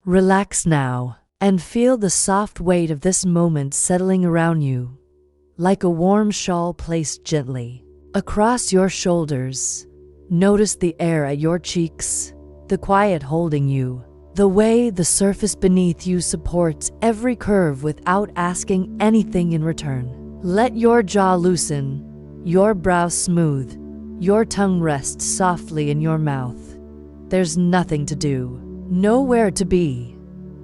Relax now, and feel the soft weight of this moment settling around you, like a warm shawl placed gently across your shoulders. Notice the air at your cheeks, the quiet holding you, the way the surface beneath you supports every curve without asking anything in return. Let your jaw loosen, your brow smooth, your tongue rest softly in your mouth. There's nothing to do, nowhere to be,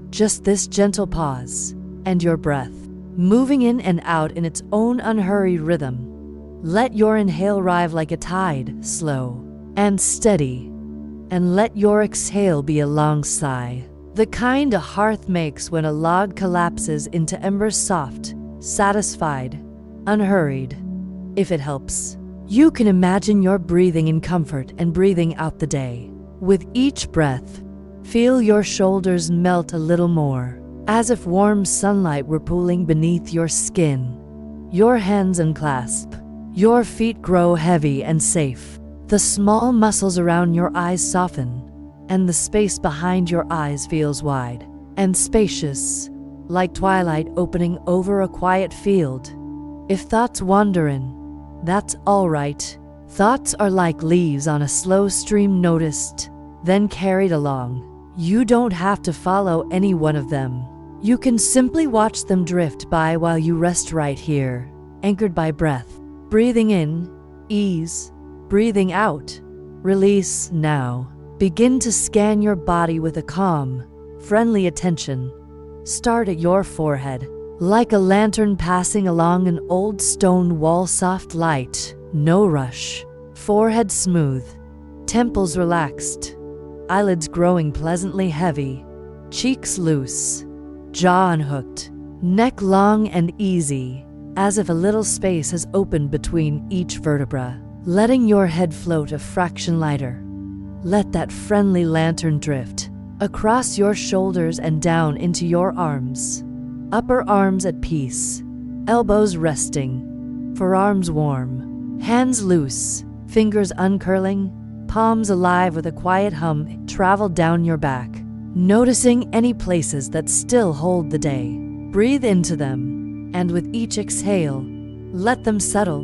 just this gentle pause, and your breath, moving in and out in its own unhurried rhythm. Let your inhale arrive like a tide, slow and steady, and let your exhale be a long sigh, the kind a hearth makes when a log collapses into embers, soft, satisfied, unhurried. If it helps, you can imagine you're breathing in comfort and breathing out the day. With each breath, feel your shoulders melt a little more, as if warm sunlight were pooling beneath your skin. Your hands unclasp, your feet grow heavy and safe. The small muscles around your eyes soften, and the space behind your eyes feels wide and spacious, like twilight opening over a quiet field. If thoughts wander in, that's all right. Thoughts are like leaves on a slow stream, noticed, then carried along. You don't have to follow any one of them. You can simply watch them drift by while you rest right here, anchored by breath. Breathing in, ease. Breathing out, release. Now, begin to scan your body with a calm, friendly attention. Start at your forehead, like a lantern passing along an old stone wall. Soft light, no rush. Forehead smooth, temples relaxed, eyelids growing pleasantly heavy, cheeks loose, jaw unhooked, neck long and easy, as if a little space has opened between each vertebra, letting your head float a fraction lighter. Let that friendly lantern drift across your shoulders and down into your arms. Upper arms at peace, elbows resting, forearms warm, hands loose, fingers uncurling, palms alive with a quiet hum. Travel down your back, noticing any places that still hold the day. Breathe into them, and with each exhale, let them settle.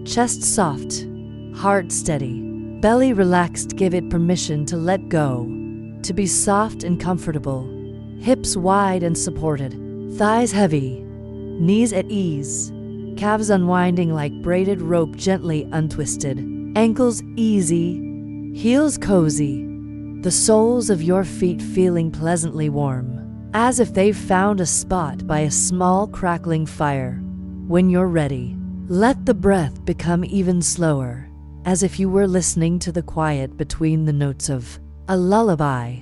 Chest soft, heart steady, belly relaxed. Give it permission to let go, to be soft and comfortable. Hips wide and supported, thighs heavy, knees at ease, calves unwinding like braided rope gently untwisted, ankles easy, heels cozy, the soles of your feet feeling pleasantly warm, as if they've found a spot by a small crackling fire. When you're ready, let the breath become even slower, as if you were listening to the quiet between the notes of a lullaby.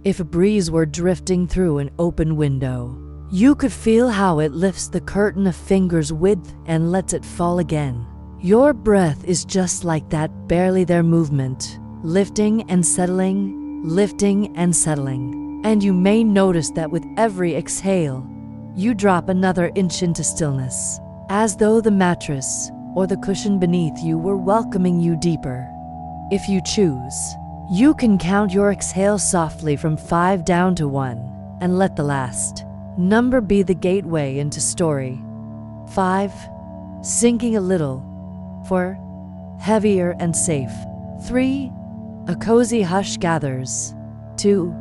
If a breeze were drifting through an open window, you could feel how it lifts the curtain a finger's width and lets it fall again. Your breath is just like that, barely there movement, lifting and settling, lifting and settling. And you may notice that with every exhale, you drop another inch into stillness, as though the mattress or the cushion beneath you were welcoming you deeper. If you choose, you can count your exhale softly from 5 down to 1, and let the last number be the gateway into story. 5, sinking a little, 4, heavier and safe. 3, a cozy hush gathers. 2,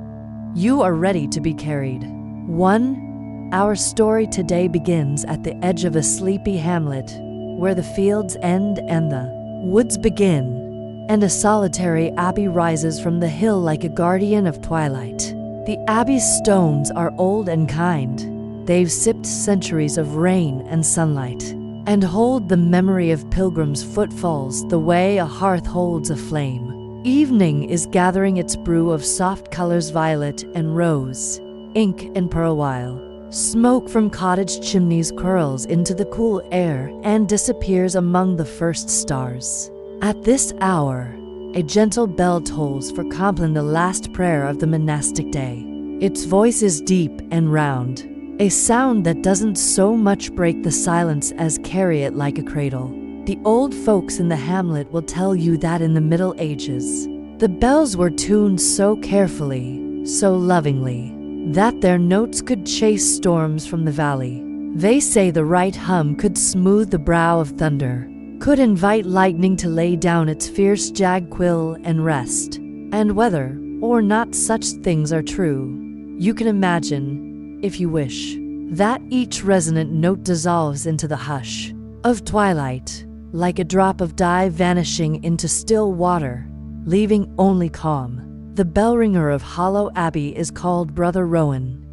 you are ready to be carried. 1, our story today begins at the edge of a sleepy hamlet, where the fields end and the woods begin, and a solitary abbey rises from the hill like a guardian of twilight. The abbey's stones are old and kind. They've sipped centuries of rain and sunlight, and hold the memory of pilgrims' footfalls the way a hearth holds a flame. Evening is gathering its brew of soft colors, violet and rose, ink and pearl, while smoke from cottage chimneys curls into the cool air and disappears among the first stars. At this hour, a gentle bell tolls for compline, the last prayer of the monastic day. Its voice is deep and round, a sound that doesn't so much break the silence as carry it like a cradle. The old folks in the hamlet will tell you that in the Middle Ages, the bells were tuned so carefully, so lovingly, that their notes could chase storms from the valley. They say the right hum could smooth the brow of thunder, could invite lightning to lay down its fierce jag-quill and rest. And whether or not such things are true, you can imagine, if you wish, that each resonant note dissolves into the hush of twilight, like a drop of dye vanishing into still water, leaving only calm. The bell-ringer of Hollow Abbey is called Brother Rowan.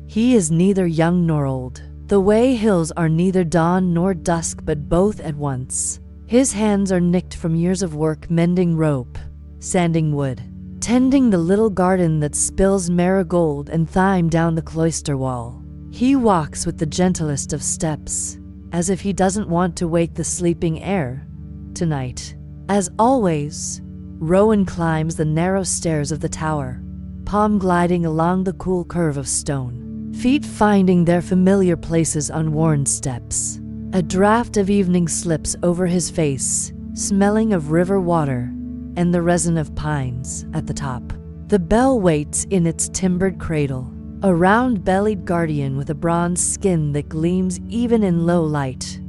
He is neither young nor old. The way hills are neither dawn nor dusk, but both at once. His hands are nicked from years of work mending rope, sanding wood, tending the little garden that spills marigold and thyme down the cloister wall. He walks with the gentlest of steps, as if he doesn't want to wake the sleeping air. Tonight, as always, Rowan climbs the narrow stairs of the tower, palm gliding along the cool curve of stone, feet finding their familiar places on worn steps. A draft of evening slips over his face, smelling of river water and the resin of pines at the top. The bell waits in its timbered cradle, a round-bellied guardian with a bronze skin that gleams even in low light.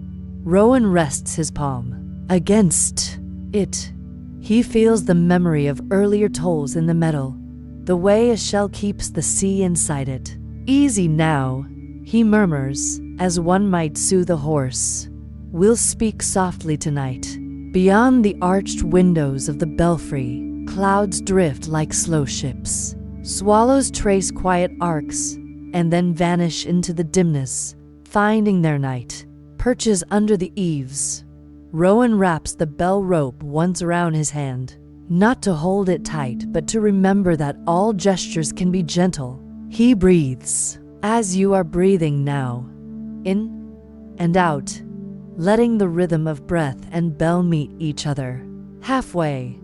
Rowan rests his palm against it. He feels the memory of earlier tolls in the metal, the way a shell keeps the sea inside it. Easy now, he murmurs, as one might soothe a horse. We'll speak softly tonight. Beyond the arched windows of the belfry, clouds drift like slow ships. Swallows trace quiet arcs and then vanish into the dimness, finding their night. Perches under the eaves. Rowan wraps the bell rope once around his hand, not to hold it tight, but to remember that all gestures can be gentle. He breathes, as you are breathing now, in and out, letting the rhythm of breath and bell meet each other. Halfway,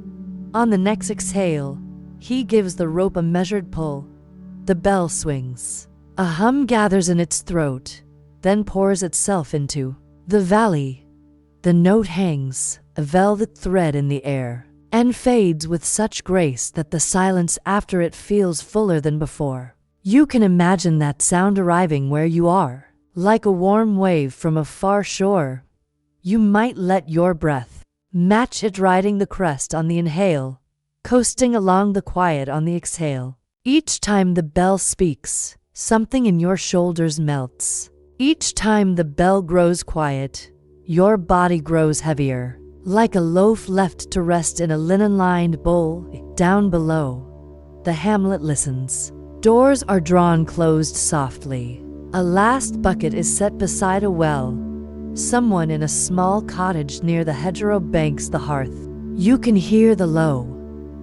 on the next exhale, he gives the rope a measured pull. The bell swings. A hum gathers in its throat, then pours itself into the valley. The note hangs, a velvet thread in the air, and fades with such grace that the silence after it feels fuller than before. You can imagine that sound arriving where you are, like a warm wave from a far shore. You might let your breath match it, riding the crest on the inhale, coasting along the quiet on the exhale. Each time the bell speaks, something in your shoulders melts. Each time the bell grows quiet, your body grows heavier, like a loaf left to rest in a linen-lined bowl. Down below, the hamlet listens. Doors are drawn closed softly. A last bucket is set beside a well. Someone in a small cottage near the hedgerow banks the hearth. You can hear the low,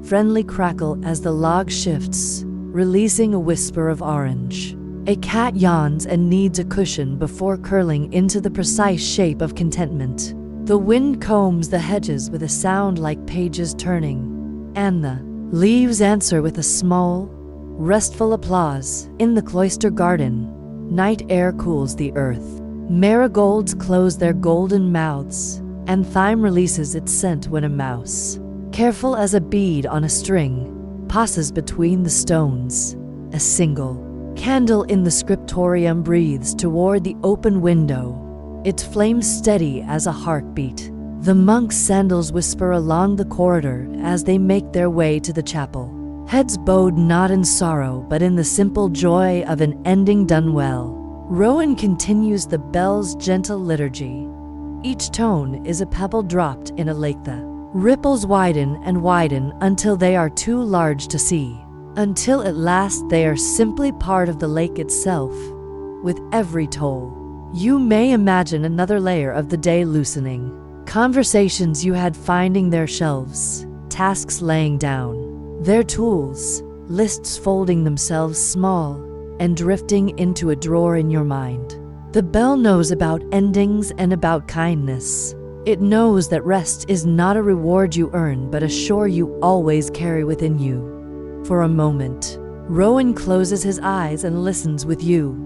friendly crackle as the log shifts, releasing a whisper of orange. A cat yawns and needs a cushion before curling into the precise shape of contentment. The wind combs the hedges with a sound like pages turning, and the leaves answer with a small, restful applause. In the cloister garden, night air cools the earth. Marigolds close their golden mouths, and thyme releases its scent when a mouse, careful as a bead on a string, passes between the stones. A single candle in the scriptorium breathes toward the open window, its flame steady as a heartbeat. The monks' sandals whisper along the corridor as they make their way to the chapel. Heads bowed not in sorrow but in the simple joy of an ending done well. Rowan continues the bell's gentle liturgy. Each tone is a pebble dropped in a lake. The ripples widen and widen until they are too large to see, until at last they are simply part of the lake itself. With every toll, you may imagine another layer of the day loosening. Conversations you had finding their shelves, tasks laying down their tools, lists folding themselves small and drifting into a drawer in your mind. The bell knows about endings and about kindness. It knows that rest is not a reward you earn but a shore you always carry within you. For a moment, Rowan closes his eyes and listens with you.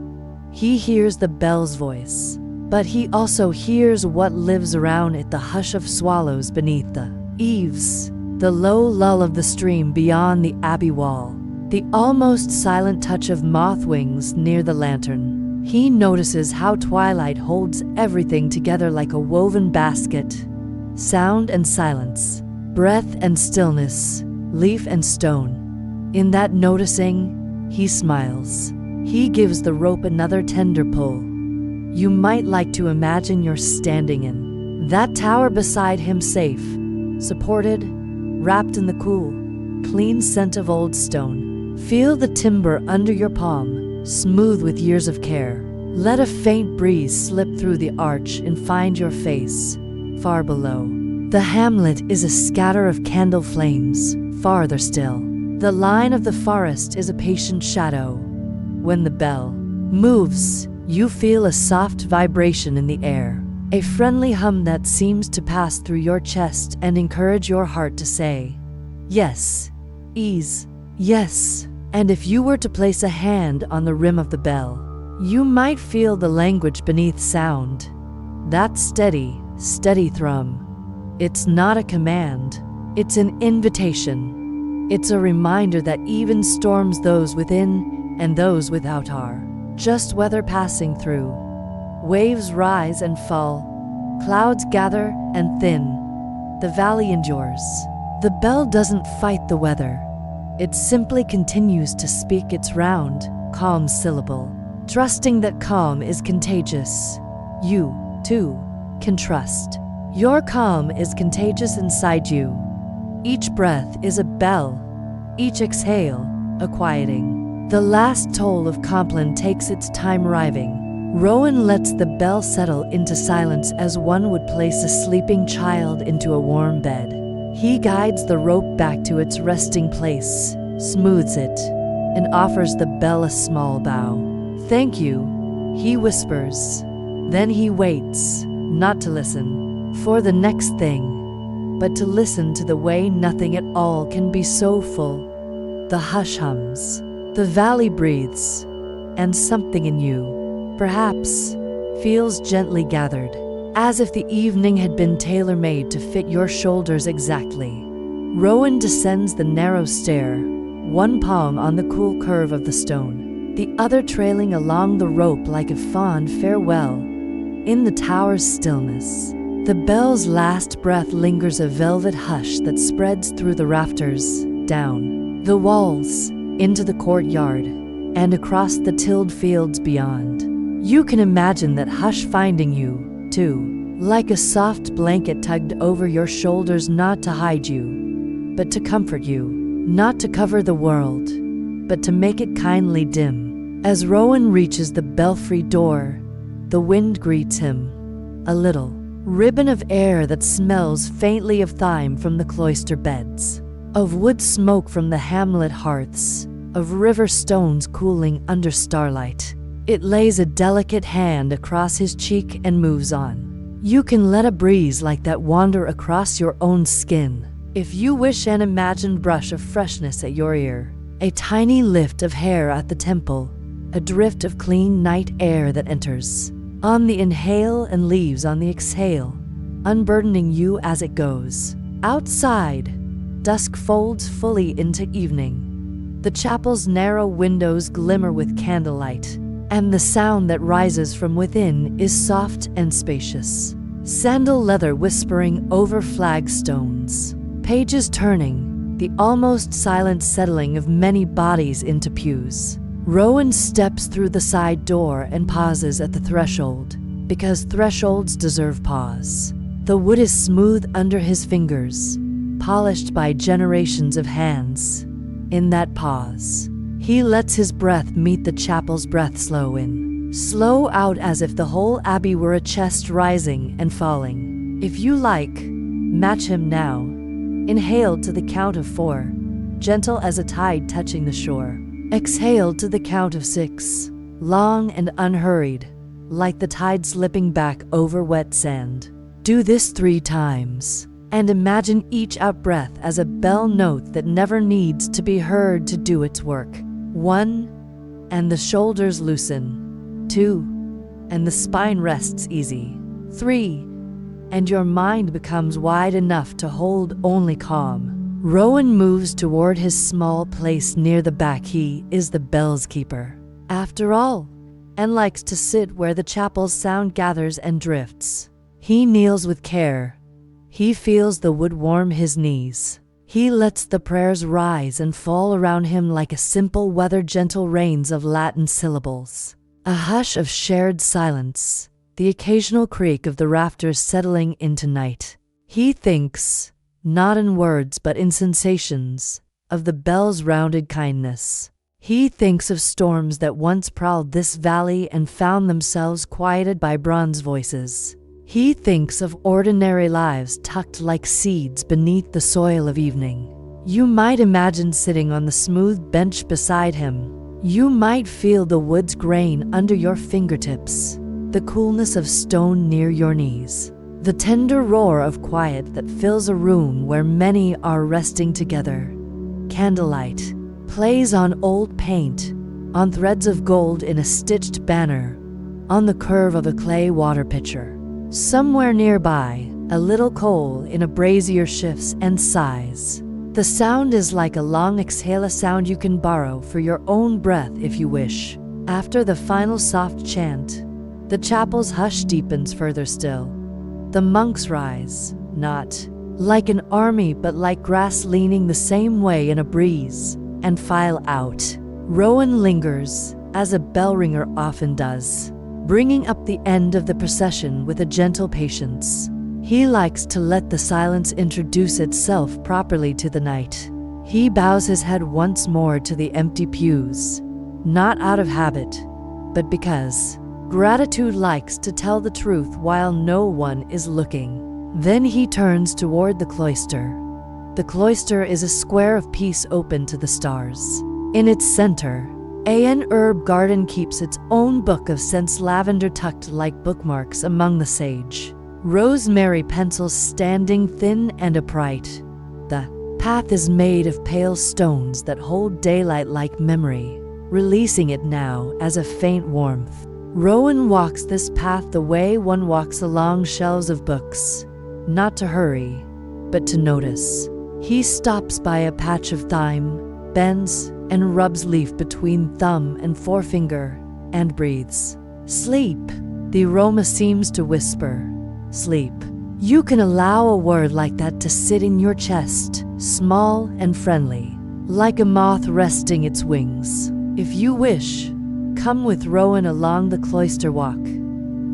He hears the bell's voice, but he also hears what lives around it: the hush of swallows beneath the eaves, the low lull of the stream beyond the abbey wall, the almost silent touch of moth wings near the lantern. He notices how twilight holds everything together like a woven basket. Sound and silence, breath and stillness, leaf and stone. In that noticing, he smiles. He gives the rope another tender pull. You might like to imagine you're standing in that tower beside him, safe, supported, wrapped in the cool, clean scent of old stone. Feel the timber under your palm, smooth with years of care. Let a faint breeze slip through the arch and find your face, far below. The hamlet is a scatter of candle flames, farther still. The line of the forest is a patient shadow. When the bell moves, you feel a soft vibration in the air, a friendly hum that seems to pass through your chest and encourage your heart to say, yes, ease, yes. And if you were to place a hand on the rim of the bell, you might feel the language beneath sound. That steady, steady thrum. It's not a command, it's an invitation. It's a reminder that even storms, those within and those without, are just weather passing through. Waves rise and fall, clouds gather and thin. The valley endures. The bell doesn't fight the weather. It simply continues to speak its round, calm syllable, trusting that calm is contagious. You, too, can trust. Your calm is contagious inside you. Each breath is a bell, each exhale, a quieting. The last toll of compline takes its time arriving. Rowan lets the bell settle into silence as one would place a sleeping child into a warm bed. He guides the rope back to its resting place, smooths it, and offers the bell a small bow. Thank you, he whispers. Then he waits, not to listen for the next thing, but to listen to the way nothing at all can be so full. The hush hums, the valley breathes, and something in you, perhaps, feels gently gathered, as if the evening had been tailor-made to fit your shoulders exactly. Rowan descends the narrow stair, one palm on the cool curve of the stone, the other trailing along the rope like a fond farewell. In the tower's stillness, the bell's last breath lingers, a velvet hush that spreads through the rafters, down the walls, into the courtyard, and across the tilled fields beyond. You can imagine that hush finding you, too, like a soft blanket tugged over your shoulders, not to hide you, but to comfort you, not to cover the world, but to make it kindly dim. As Rowan reaches the belfry door, the wind greets him, a little ribbon of air that smells faintly of thyme from the cloister beds, of wood smoke from the hamlet hearths, of river stones cooling under starlight. It lays a delicate hand across his cheek and moves on. You can let a breeze like that wander across your own skin, if you wish, an imagined brush of freshness at your ear, a tiny lift of hair at the temple, a drift of clean night air that enters on the inhale and leaves on the exhale, unburdening you as it goes. Outside, dusk folds fully into evening. The chapel's narrow windows glimmer with candlelight, and the sound that rises from within is soft and spacious. Sandal leather whispering over flagstones, pages turning, the almost silent settling of many bodies into pews. Rowan steps through the side door and pauses at the threshold, because thresholds deserve pause. The wood is smooth under his fingers, polished by generations of hands. In that pause, he lets his breath meet the chapel's breath, slow in, slow out, as if the whole abbey were a chest rising and falling. If you like, match him now. Inhale to the count of 4, gentle as a tide touching the shore. Exhale to the count of 6, long and unhurried, like the tide slipping back over wet sand. Do this 3 times, and imagine each out-breath as a bell note that never needs to be heard to do its work. 1, and the shoulders loosen. 2, and the spine rests easy. 3, and your mind becomes wide enough to hold only calm. Rowan moves toward his small place near the back. He is the bell's keeper, after all, and likes to sit where the chapel's sound gathers and drifts. He kneels with care. He feels the wood warm his knees. He lets the prayers rise and fall around him like a simple weather, gentle rains of Latin syllables. A hush of shared silence, the occasional creak of the rafters settling into night. He thinks, not in words but in sensations, of the bell's rounded kindness. He thinks of storms that once prowled this valley and found themselves quieted by bronze voices. He thinks of ordinary lives tucked like seeds beneath the soil of evening. You might imagine sitting on the smooth bench beside him. You might feel the wood's grain under your fingertips, the coolness of stone near your knees, the tender roar of quiet that fills a room where many are resting together. Candlelight plays on old paint, on threads of gold in a stitched banner, on the curve of a clay water pitcher. Somewhere nearby, a little coal in a brazier shifts and sighs. The sound is like a long exhale, a sound you can borrow for your own breath if you wish. After the final soft chant, the chapel's hush deepens further still. The monks rise, not like an army but like grass leaning the same way in a breeze, and file out. Rowan lingers, as a bell ringer often does, bringing up the end of the procession with a gentle patience. He likes to let the silence introduce itself properly to the night. He bows his head once more to the empty pews, not out of habit, but because gratitude likes to tell the truth while no one is looking. Then he turns toward the cloister. The cloister is a square of peace open to the stars. In its center, an herb garden keeps its own book of scents, lavender tucked like bookmarks among the sage, rosemary pencils standing thin and upright. The path is made of pale stones that hold daylight like memory, releasing it now as a faint warmth. Rowan walks this path the way one walks along shelves of books, not to hurry, but to notice. He stops by a patch of thyme, bends and rubs leaf between thumb and forefinger, and breathes. Sleep. The aroma seems to whisper. Sleep. You can allow a word like that to sit in your chest, small and friendly, like a moth resting its wings. If you wish, come with Rowan along the cloister walk.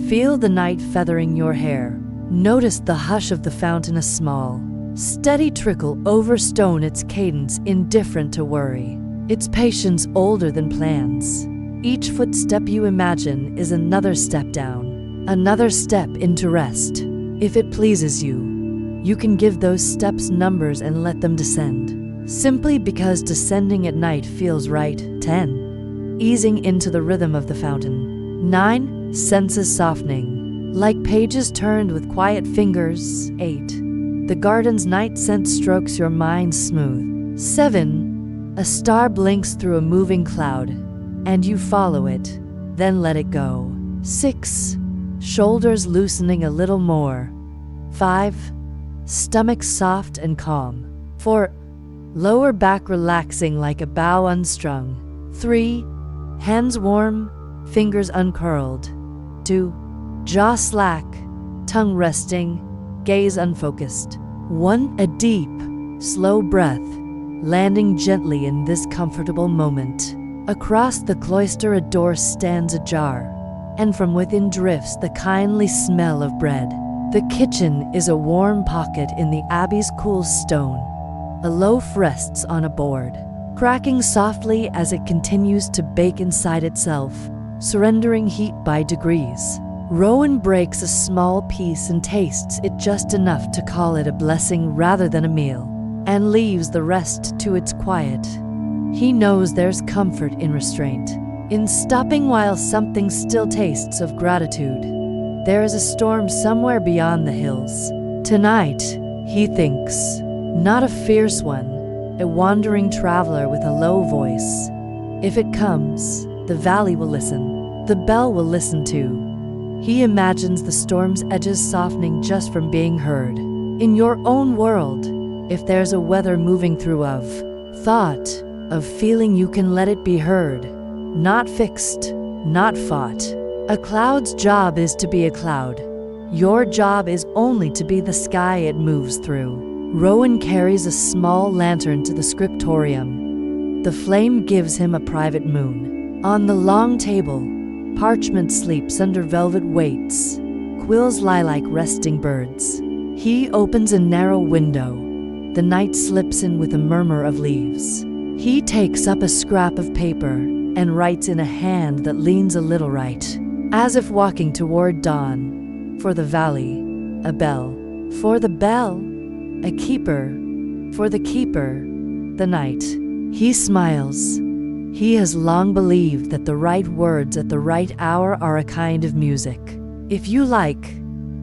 Feel the night feathering your hair. Notice the hush of the fountain, a small, steady trickle over stone, its cadence indifferent to worry, its patience older than plans. Each footstep you imagine is another step down, another step into rest. If it pleases you, you can give those steps numbers and let them descend, simply because descending at night feels right. 10. Easing into the rhythm of the fountain. 9. Senses softening, like pages turned with quiet fingers. 8. The garden's night scent strokes your mind smooth. 7. A star blinks through a moving cloud, and you follow it, then let it go. 6. Shoulders loosening a little more. 5. Stomach soft and calm. 4. Lower back relaxing like a bow unstrung. 3. Hands warm, fingers uncurled. 2. Jaw slack, tongue resting, gaze unfocused. 1. A deep, slow breath, landing gently in this comfortable moment. Across the cloister a door stands ajar, and from within drifts the kindly smell of bread. The kitchen is a warm pocket in the abbey's cool stone. A loaf rests on a board, cracking softly as it continues to bake inside itself, surrendering heat by degrees. Rowan breaks a small piece and tastes it just enough to call it a blessing rather than a meal, and leaves the rest to its quiet. He knows there's comfort in restraint, in stopping while something still tastes of gratitude. There is a storm somewhere beyond the hills. Tonight, he thinks, not a fierce one, a wandering traveler with a low voice. If it comes, the valley will listen, the bell will listen too. He imagines the storm's edges softening just from being heard. In your own world, if there's a weather moving through of thought, of feeling, you can let it be heard, not fixed, not fought. A cloud's job is to be a cloud. Your job is only to be the sky it moves through. Rowan carries a small lantern to the scriptorium. The flame gives him a private moon. On the long table, parchment sleeps under velvet weights. Quills lie like resting birds. He opens a narrow window. The night slips in with a murmur of leaves. He takes up a scrap of paper and writes in a hand that leans a little right, as if walking toward dawn. For the valley, a bell. For the bell, a keeper. For the keeper, the night. He smiles. He has long believed that the right words at the right hour are a kind of music. If you like,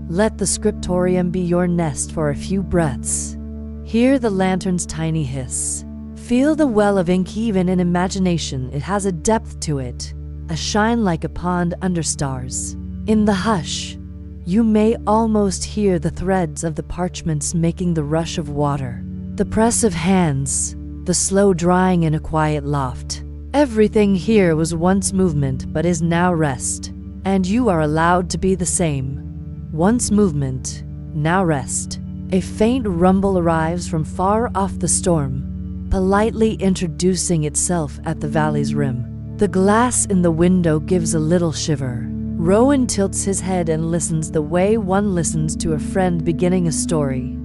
let the scriptorium be your nest for a few breaths. Hear the lantern's tiny hiss. Feel the well of ink. Even in imagination, it has a depth to it, a shine like a pond under stars. In the hush, you may almost hear the threads of the parchments making the rush of water, the press of hands, the slow drying in a quiet loft. Everything here was once movement but is now rest, and you are allowed to be the same. Once movement, now rest. A faint rumble arrives from far off the storm, politely introducing itself at the valley's rim. The glass in the window gives a little shiver. Rowan tilts his head and listens the way one listens to a friend beginning a story.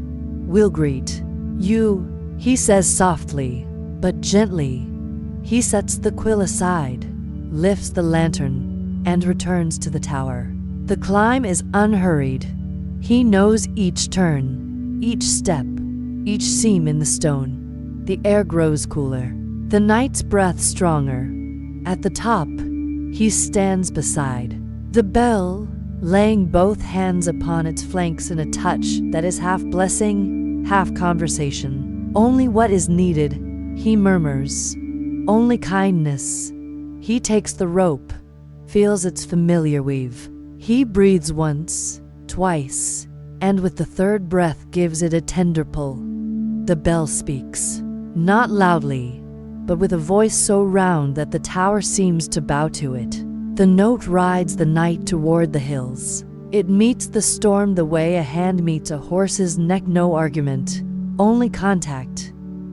"We'll greet you," he says softly, but gently. He sets the quill aside, lifts the lantern, and returns to the tower. The climb is unhurried. He knows each turn, each step, each seam in the stone. The air grows cooler, the night's breath stronger. At the top, he stands beside the bell, laying both hands upon its flanks in a touch that is half blessing, half conversation. "Only what is needed," he murmurs. "Only kindness." He takes the rope, feels its familiar weave. He breathes once, twice, and with the third breath gives it a tender pull. The bell speaks, not loudly, but with a voice so round that the tower seems to bow to it. The note rides the night toward the hills. It meets the storm the way a hand meets a horse's neck. No argument, only contact.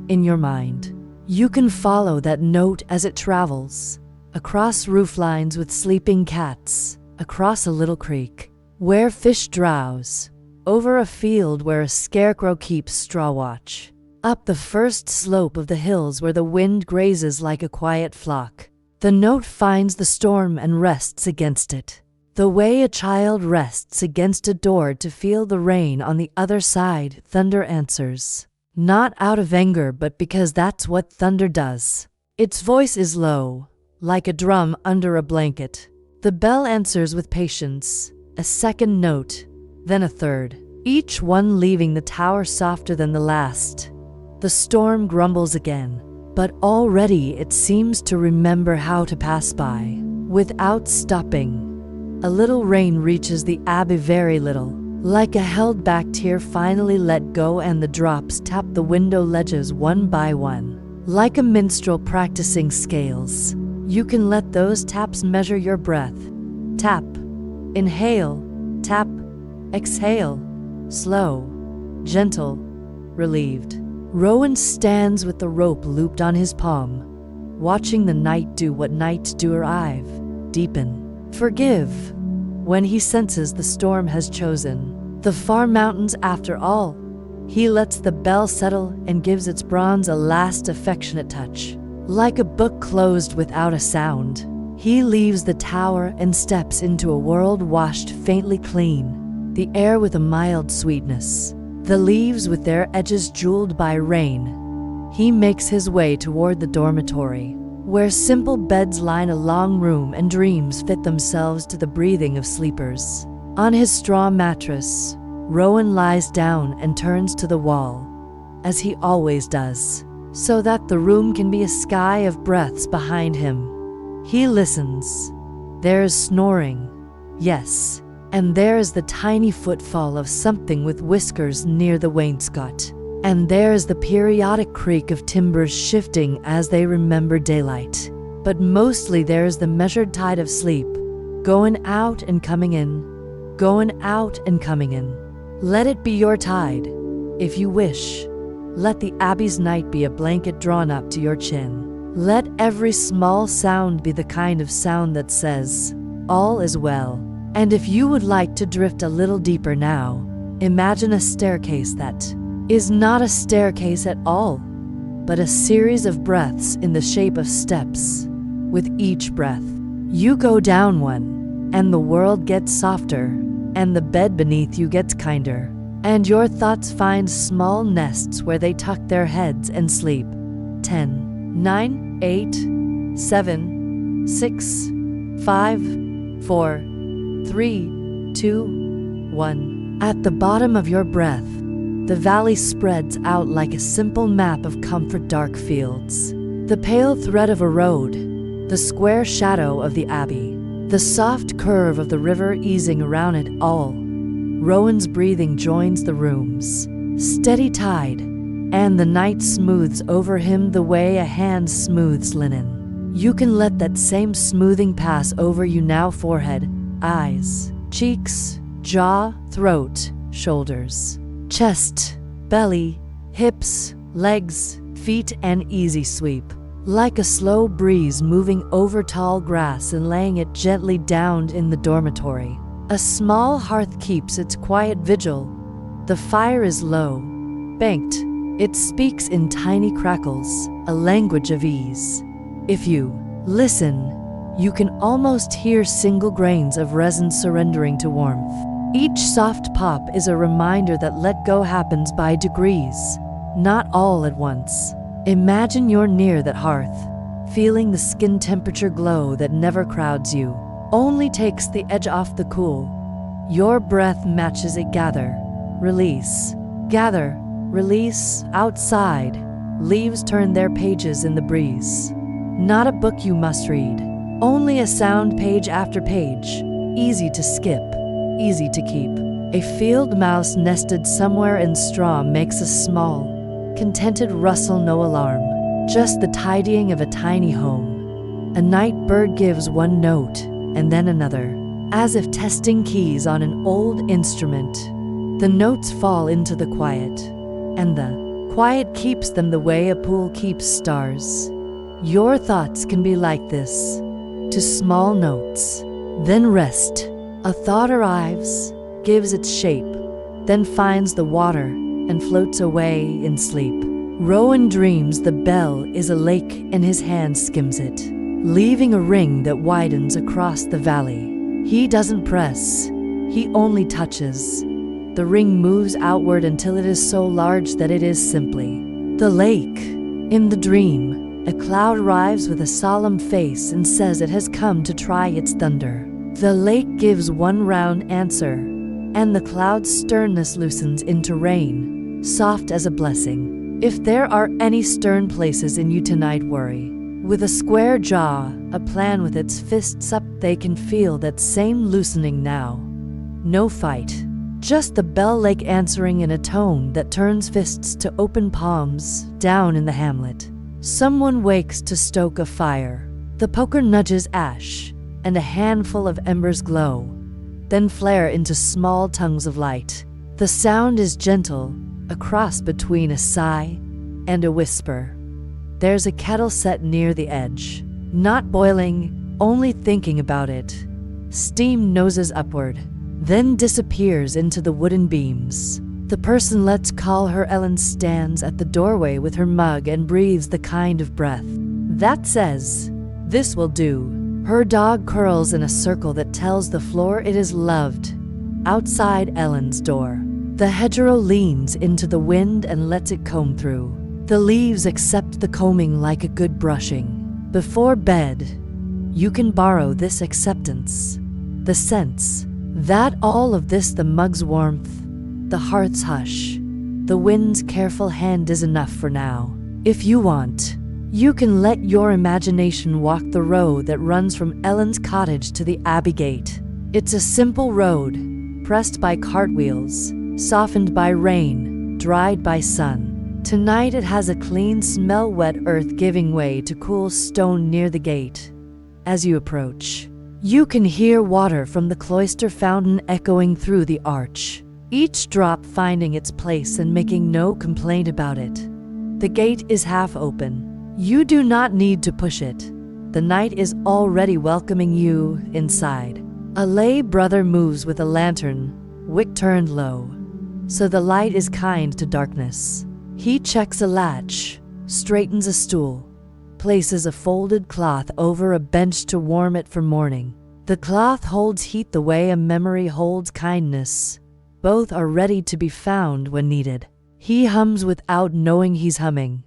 In your mind, you can follow that note as it travels, across rooflines with sleeping cats, across a little creek where fish drowse, over a field where a scarecrow keeps straw watch, up the first slope of the hills where the wind grazes like a quiet flock. The note finds the storm and rests against it, the way a child rests against a door to feel the rain on the other side. Thunder answers, not out of anger but because that's what thunder does. Its voice is low, like a drum under a blanket. The bell answers with patience, a second note, then a third, each one leaving the tower softer than the last. The storm grumbles again, but already it seems to remember how to pass by, without stopping. A little rain reaches the abbey, very little, like a held-back tear finally let go, and the drops tap the window ledges one by one. Like a minstrel practicing scales, you can let those taps measure your breath. Tap, inhale, tap, exhale, slow, gentle, relieved. Rowan stands with the rope looped on his palm, watching the night do what nights do: arrive, deepen, forgive. When he senses the storm has chosen the far mountains after all, he lets the bell settle and gives its bronze a last affectionate touch. Like a book closed without a sound, he leaves the tower and steps into a world washed faintly clean, the air with a mild sweetness, the leaves with their edges jeweled by rain. He makes his way toward the dormitory, where simple beds line a long room and dreams fit themselves to the breathing of sleepers. On his straw mattress, Rowan lies down and turns to the wall, as he always does, so that the room can be a sky of breaths behind him. He listens. There is snoring, yes, and there is the tiny footfall of something with whiskers near the wainscot. And there's the periodic creak of timbers shifting as they remember daylight. But mostly there's the measured tide of sleep, going out and coming in, going out and coming in. Let it be your tide, if you wish. Let the abbey's night be a blanket drawn up to your chin. Let every small sound be the kind of sound that says, all is well. And if you would like to drift a little deeper now, imagine a staircase that is not a staircase at all, but a series of breaths in the shape of steps. With each breath, you go down one, and the world gets softer, and the bed beneath you gets kinder, and your thoughts find small nests where they tuck their heads and sleep. 10, 9, 8, 7, 6, 5, 4, 3, 2, 1. At the bottom of your breath, the valley spreads out like a simple map of comfort dark fields. The pale thread of a road, the square shadow of the abbey, the soft curve of the river easing around it all. Rowan's breathing joins the room's steady tide, and the night smooths over him the way a hand smooths linen. You can let that same smoothing pass over you now: forehead, eyes, cheeks, jaw, throat, shoulders, chest, belly, hips, legs, feet, an easy sweep. Like a slow breeze moving over tall grass and laying it gently down in the dormitory. A small hearth keeps its quiet vigil. The fire is low, banked. It speaks in tiny crackles, a language of ease. If you listen, you can almost hear single grains of resin surrendering to warmth. Each soft pop is a reminder that let go happens by degrees, not all at once. Imagine you're near that hearth, feeling the skin temperature glow that never crowds you, only takes the edge off the cool. Your breath matches it. Gather, release, gather, release. Outside, leaves turn their pages in the breeze. Not a book you must read, only a sound page after page, easy to skip, easy to keep. A field mouse nested somewhere in straw makes a small, contented rustle, no alarm, just the tidying of a tiny home. A night bird gives one note, and then another, as if testing keys on an old instrument. The notes fall into the quiet, and the quiet keeps them the way a pool keeps stars. Your thoughts can be like this, to small notes, then rest. A thought arrives, gives its shape, then finds the water, and floats away in sleep. Rowan dreams the bell is a lake and his hand skims it, leaving a ring that widens across the valley. He doesn't press, he only touches. The ring moves outward until it is so large that it is simply the lake. In the dream, a cloud arrives with a solemn face and says it has come to try its thunder. The lake gives one round answer, and the cloud's sternness loosens into rain, soft as a blessing. If there are any stern places in you tonight, worry. With a square jaw, a plan with its fists up, they can feel that same loosening now. No fight, just the bell lake answering in a tone that turns fists to open palms. Down in the hamlet, someone wakes to stoke a fire. The poker nudges ash, and a handful of embers glow, then flare into small tongues of light. The sound is gentle, a cross between a sigh and a whisper. There's a kettle set near the edge, not boiling, only thinking about it. Steam noses upward, then disappears into the wooden beams. The person let's call her Ellen stands at the doorway with her mug and breathes the kind of breath that says, "This will do." Her dog curls in a circle that tells the floor it is loved. Outside Ellen's door, the hedgerow leans into the wind and lets it comb through. The leaves accept the combing like a good brushing. Before bed, you can borrow this acceptance, the sense that all of this, the mug's warmth, the heart's hush, the wind's careful hand, is enough for now. If you want, you can let your imagination walk the road that runs from Ellen's cottage to the abbey gate. It's a simple road, pressed by cartwheels, softened by rain, dried by sun. Tonight it has a clean smell, wet earth giving way to cool stone near the gate. As you approach, you can hear water from the cloister fountain echoing through the arch, each drop finding its place and making no complaint about it. The gate is half open. You do not need to push it. The night is already welcoming you inside. A lay brother moves with a lantern, wick turned low, so the light is kind to darkness. He checks a latch, straightens a stool, places a folded cloth over a bench to warm it for morning. The cloth holds heat the way a memory holds kindness. Both are ready to be found when needed. He hums without knowing he's humming.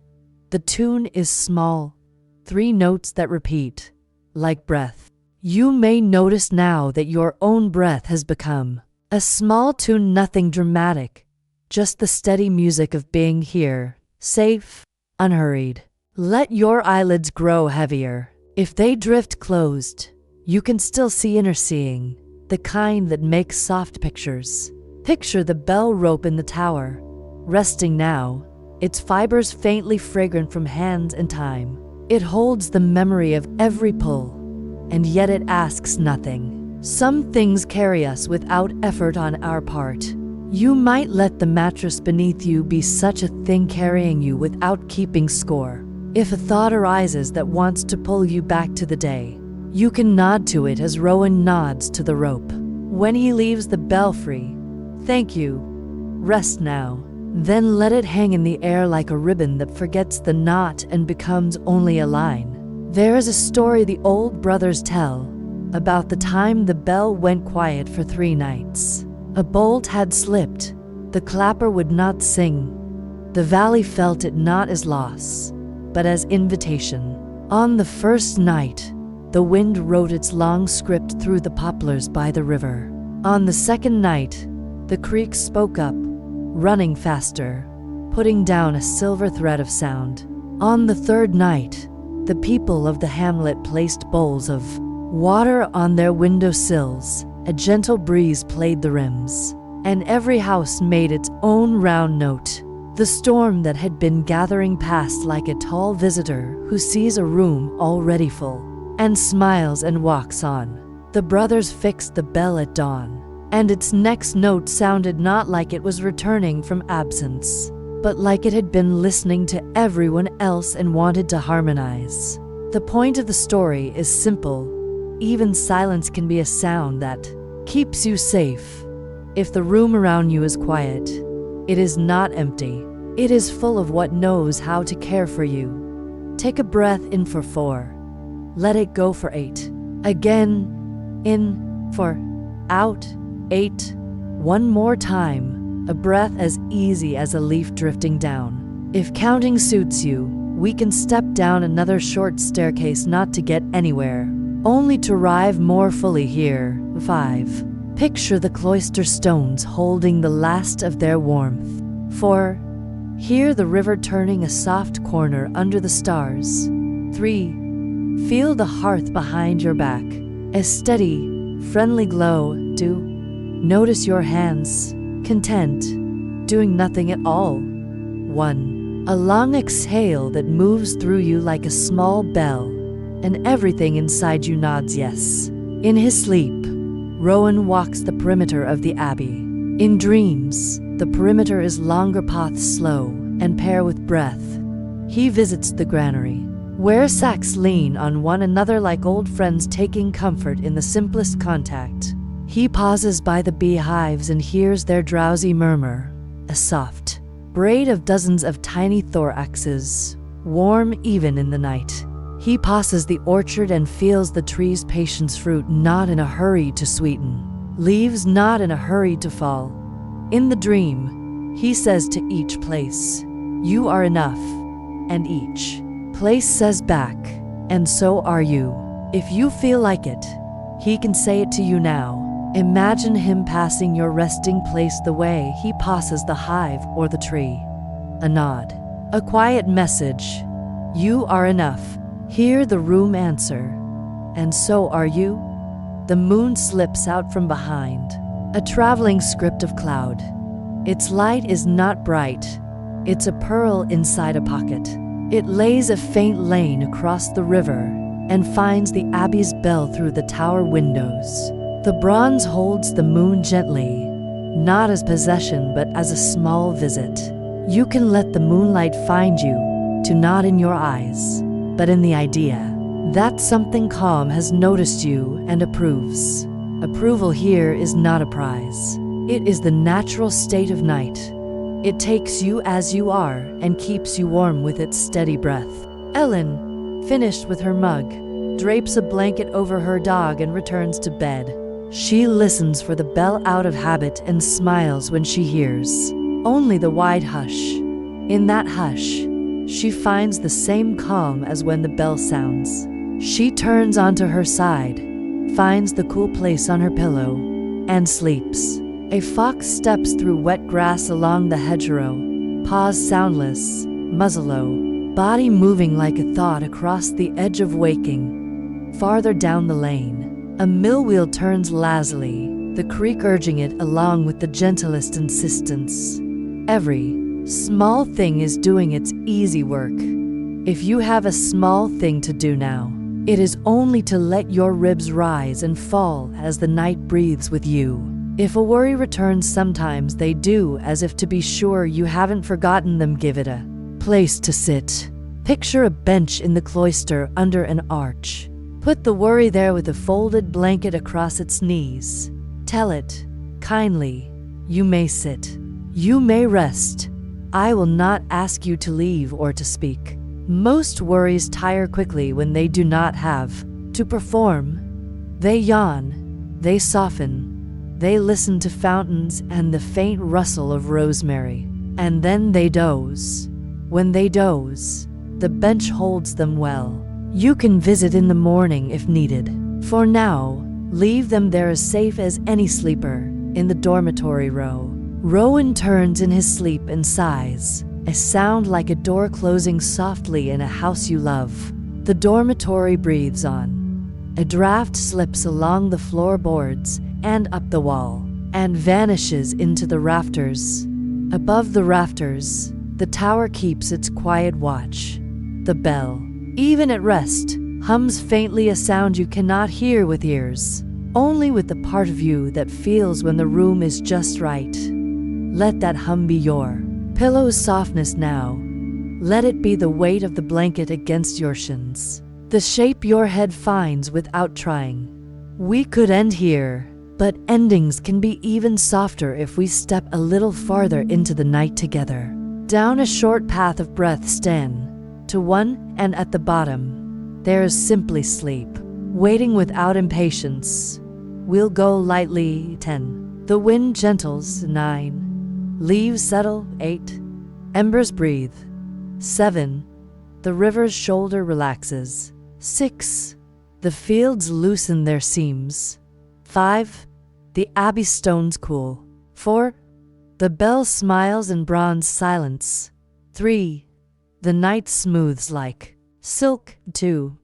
The tune is small, 3 notes that repeat, like breath. You may notice now that your own breath has become a small tune, nothing dramatic, just the steady music of being here, safe, unhurried. Let your eyelids grow heavier. If they drift closed, you can still see inner seeing, the kind that makes soft pictures. Picture the bell rope in the tower, resting now, its fibers faintly fragrant from hands and time. It holds the memory of every pull, and yet it asks nothing. Some things carry us without effort on our part. You might let the mattress beneath you be such a thing, carrying you without keeping score. If a thought arises that wants to pull you back to the day, you can nod to it as Rowan nods to the rope. When he leaves the belfry, thank you. Rest now. Then let it hang in the air like a ribbon that forgets the knot and becomes only a line. There is a story the old brothers tell about the time the bell went quiet for 3 nights. A bolt had slipped. The clapper would not sing. The valley felt it not as loss, but as invitation. On the first night, the wind wrote its long script through the poplars by the river. On the second night, the creek spoke up, running faster, putting down a silver thread of sound. On the third night, the people of the hamlet placed bowls of water on their window sills. A gentle breeze played the rims, and every house made its own round note. The storm that had been gathering passed like a tall visitor who sees a room already full, and smiles and walks on. The brothers fixed the bell at dawn, and its next note sounded not like it was returning from absence, but like it had been listening to everyone else and wanted to harmonize. The point of the story is simple. Even silence can be a sound that keeps you safe. If the room around you is quiet, it is not empty. It is full of what knows how to care for you. Take a breath in for 4. Let it go for 8. Again, in, for, out, 8. One more time, a breath as easy as a leaf drifting down. If counting suits you, we can step down another short staircase, not to get anywhere, only to arrive more fully here. 5. Picture the cloister stones holding the last of their warmth. 4. Hear the river turning a soft corner under the stars. 3. Feel the hearth behind your back, a steady, friendly glow. 2. Notice your hands, content, doing nothing at all. 1. A long exhale that moves through you like a small bell, and everything inside you nods yes. In his sleep, Rowan walks the perimeter of the abbey. In dreams, the perimeter is longer paths, slow and pair with breath. He visits the granary, where sacks lean on one another like old friends, taking comfort in the simplest contact. He pauses by the beehives and hears their drowsy murmur, a soft braid of dozens of tiny thoraxes, warm even in the night. He passes the orchard and feels the tree's patience, fruit not in a hurry to sweeten, leaves not in a hurry to fall. In the dream, he says to each place, "You are enough," and each place says back, "And so are you." If you feel like it, he can say it to you now. Imagine him passing your resting place the way he passes the hive or the tree. A nod, a quiet message, "You are enough." Hear the room answer, "And so are you." The moon slips out from behind, a traveling script of cloud. Its light is not bright, It's a pearl inside a pocket. It lays a faint lane across the river and finds the abbey's bell through the tower windows. The bronze holds the moon gently, not as possession but as a small visit. You can let the moonlight find you, to not in your eyes, but in the idea that something calm has noticed you and approves. Approval here is not a prize. It is the natural state of night. It takes you as you are and keeps you warm with its steady breath. Ellen, finished with her mug, drapes a blanket over her dog and returns to bed. She listens for the bell out of habit and smiles when she hears only the wide hush. In that hush, she finds the same calm as when the bell sounds. She turns onto her side, finds the cool place on her pillow, and sleeps. A fox steps through wet grass along the hedgerow, paws soundless, muzzle low, body moving like a thought across the edge of waking. Farther down the lane, a mill wheel turns lazily, the creak urging it along with the gentlest insistence. Every small thing is doing its easy work. If you have a small thing to do now, it is only to let your ribs rise and fall as the night breathes with you. If a worry returns, sometimes they do, as if to be sure you haven't forgotten them. Give it a place to sit. Picture a bench in the cloister under an arch. Put the worry there with a folded blanket across its knees. Tell it, kindly, you may sit. You may rest. I will not ask you to leave or to speak. Most worries tire quickly when they do not have to perform. They yawn, they soften, they listen to fountains and the faint rustle of rosemary, and then they doze. When they doze, the bench holds them well. You can visit in the morning if needed. For now, leave them there as safe as any sleeper in the dormitory row. Rowan turns in his sleep and sighs, a sound like a door closing softly in a house you love. The dormitory breathes on. A draft slips along the floorboards and up the wall, and vanishes into the rafters. Above the rafters, the tower keeps its quiet watch. The bell, even at rest, hums faintly, a sound you cannot hear with ears, only with the part of you that feels when the room is just right. Let that hum be your pillow's softness now. Let it be the weight of the blanket against your shins, the shape your head finds without trying. We could end here, but endings can be even softer if we step a little farther into the night together. Down a short path of breaths 10 to 1, and at the bottom, there is simply sleep, waiting without impatience. We'll go lightly 10. The wind gentles 9. Leaves settle 8. Embers breathe 7. The river's shoulder relaxes 6. The fields loosen their seams 5. The abbey stones cool 4. The bell smiles in bronze silence 3. The night smooths like silk 2.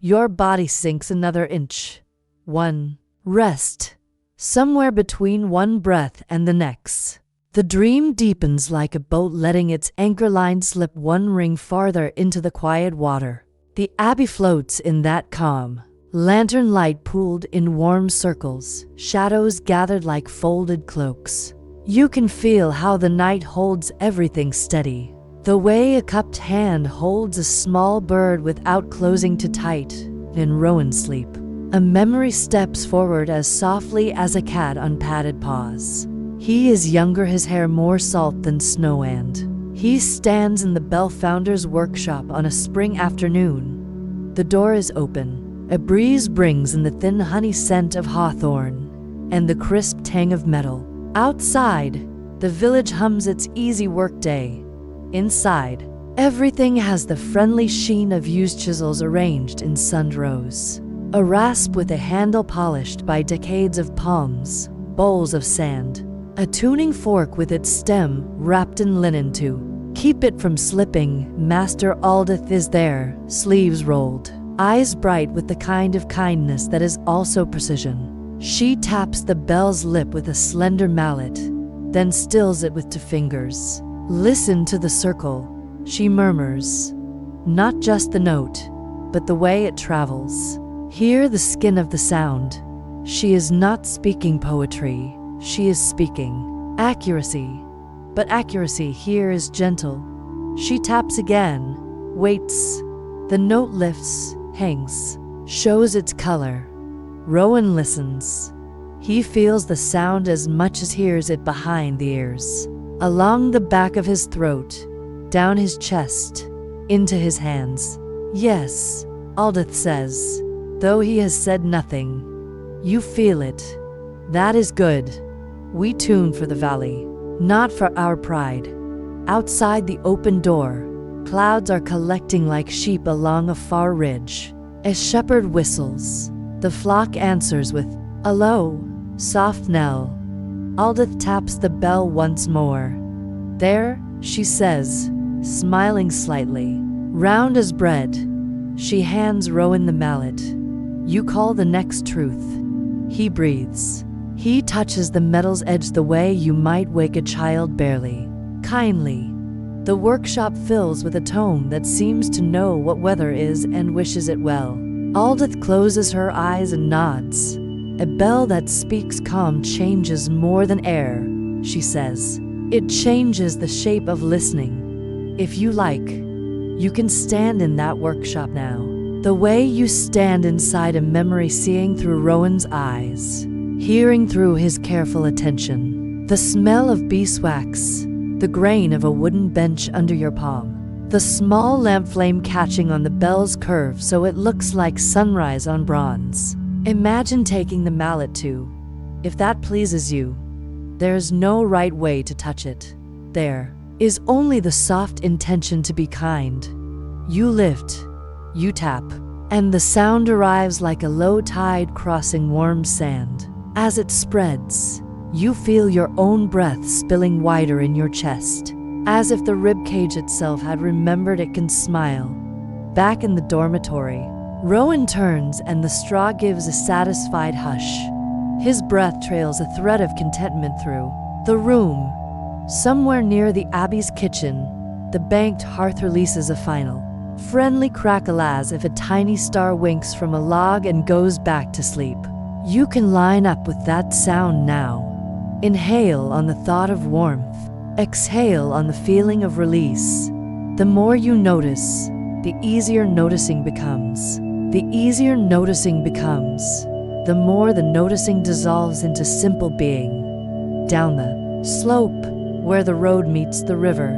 Your body sinks another inch 1. Rest somewhere between one breath and the next. The dream deepens like a boat letting its anchor line slip one ring farther into the quiet water. The abbey floats in that calm, lantern light pooled in warm circles, shadows gathered like folded cloaks. You can feel how the night holds everything steady, the way a cupped hand holds a small bird without closing too tight. In Rowan's sleep, a memory steps forward as softly as a cat on padded paws. He is younger, his hair more salt than snow, and he stands in the bell founder's workshop on a spring afternoon. The door is open. A breeze brings in the thin honey scent of hawthorn and the crisp tang of metal. Outside, the village hums its easy workday. Inside, everything has the friendly sheen of used chisels arranged in sunned rows. A rasp with a handle polished by decades of palms, bowls of sand. A tuning fork with its stem wrapped in linen to keep it from slipping. Master Aldith is there, sleeves rolled, eyes bright with the kind of kindness that is also precision. She taps the bell's lip with a slender mallet, then stills it with 2 fingers. Listen to the circle, she murmurs. Not just the note, but the way it travels. Hear the skin of the sound. She is not speaking poetry, she is speaking accuracy. But accuracy here is gentle. She taps again, waits. The note lifts, hangs, shows its color. Rowan listens. He feels the sound as much as hears it behind the ears. Along the back of his throat, down his chest, into his hands. Yes, Aldith says, though he has said nothing. You feel it. That is good. We tune for the valley, not for our pride. Outside the open door, clouds are collecting like sheep along a far ridge. A shepherd whistles. The flock answers with a low, soft knell. Aldith taps the bell once more. There, she says, smiling slightly. Round as bread. She hands Rowan the mallet. You call the next truth. He breathes. He touches the metal's edge the way you might wake a child barely. Kindly. The workshop fills with a tone that seems to know what weather is and wishes it well. Aldith closes her eyes and nods. A bell that speaks calm changes more than air, she says. It changes the shape of listening. If you like, you can stand in that workshop now. The way you stand inside a memory, seeing through Rowan's eyes, hearing through his careful attention. The smell of beeswax, the grain of a wooden bench under your palm, the small lamp flame catching on the bell's curve so it looks like sunrise on bronze. Imagine taking the mallet too. If that pleases you, there's no right way to touch it. There is only the soft intention to be kind. You lift, you tap, and the sound arrives like a low tide crossing warm sand. As it spreads, you feel your own breath spilling wider in your chest, as if the ribcage itself had remembered it can smile. Back in the dormitory, Rowan turns and the straw gives a satisfied hush. His breath trails a thread of contentment through the room. Somewhere near the abbey's kitchen, the banked hearth releases a final, friendly crackle as if a tiny star winks from a log and goes back to sleep. You can line up with that sound now. Inhale on the thought of warmth. Exhale on the feeling of release. The more you notice, the easier noticing becomes. The easier noticing becomes, the more the noticing dissolves into simple being. Down the slope, where the road meets the river,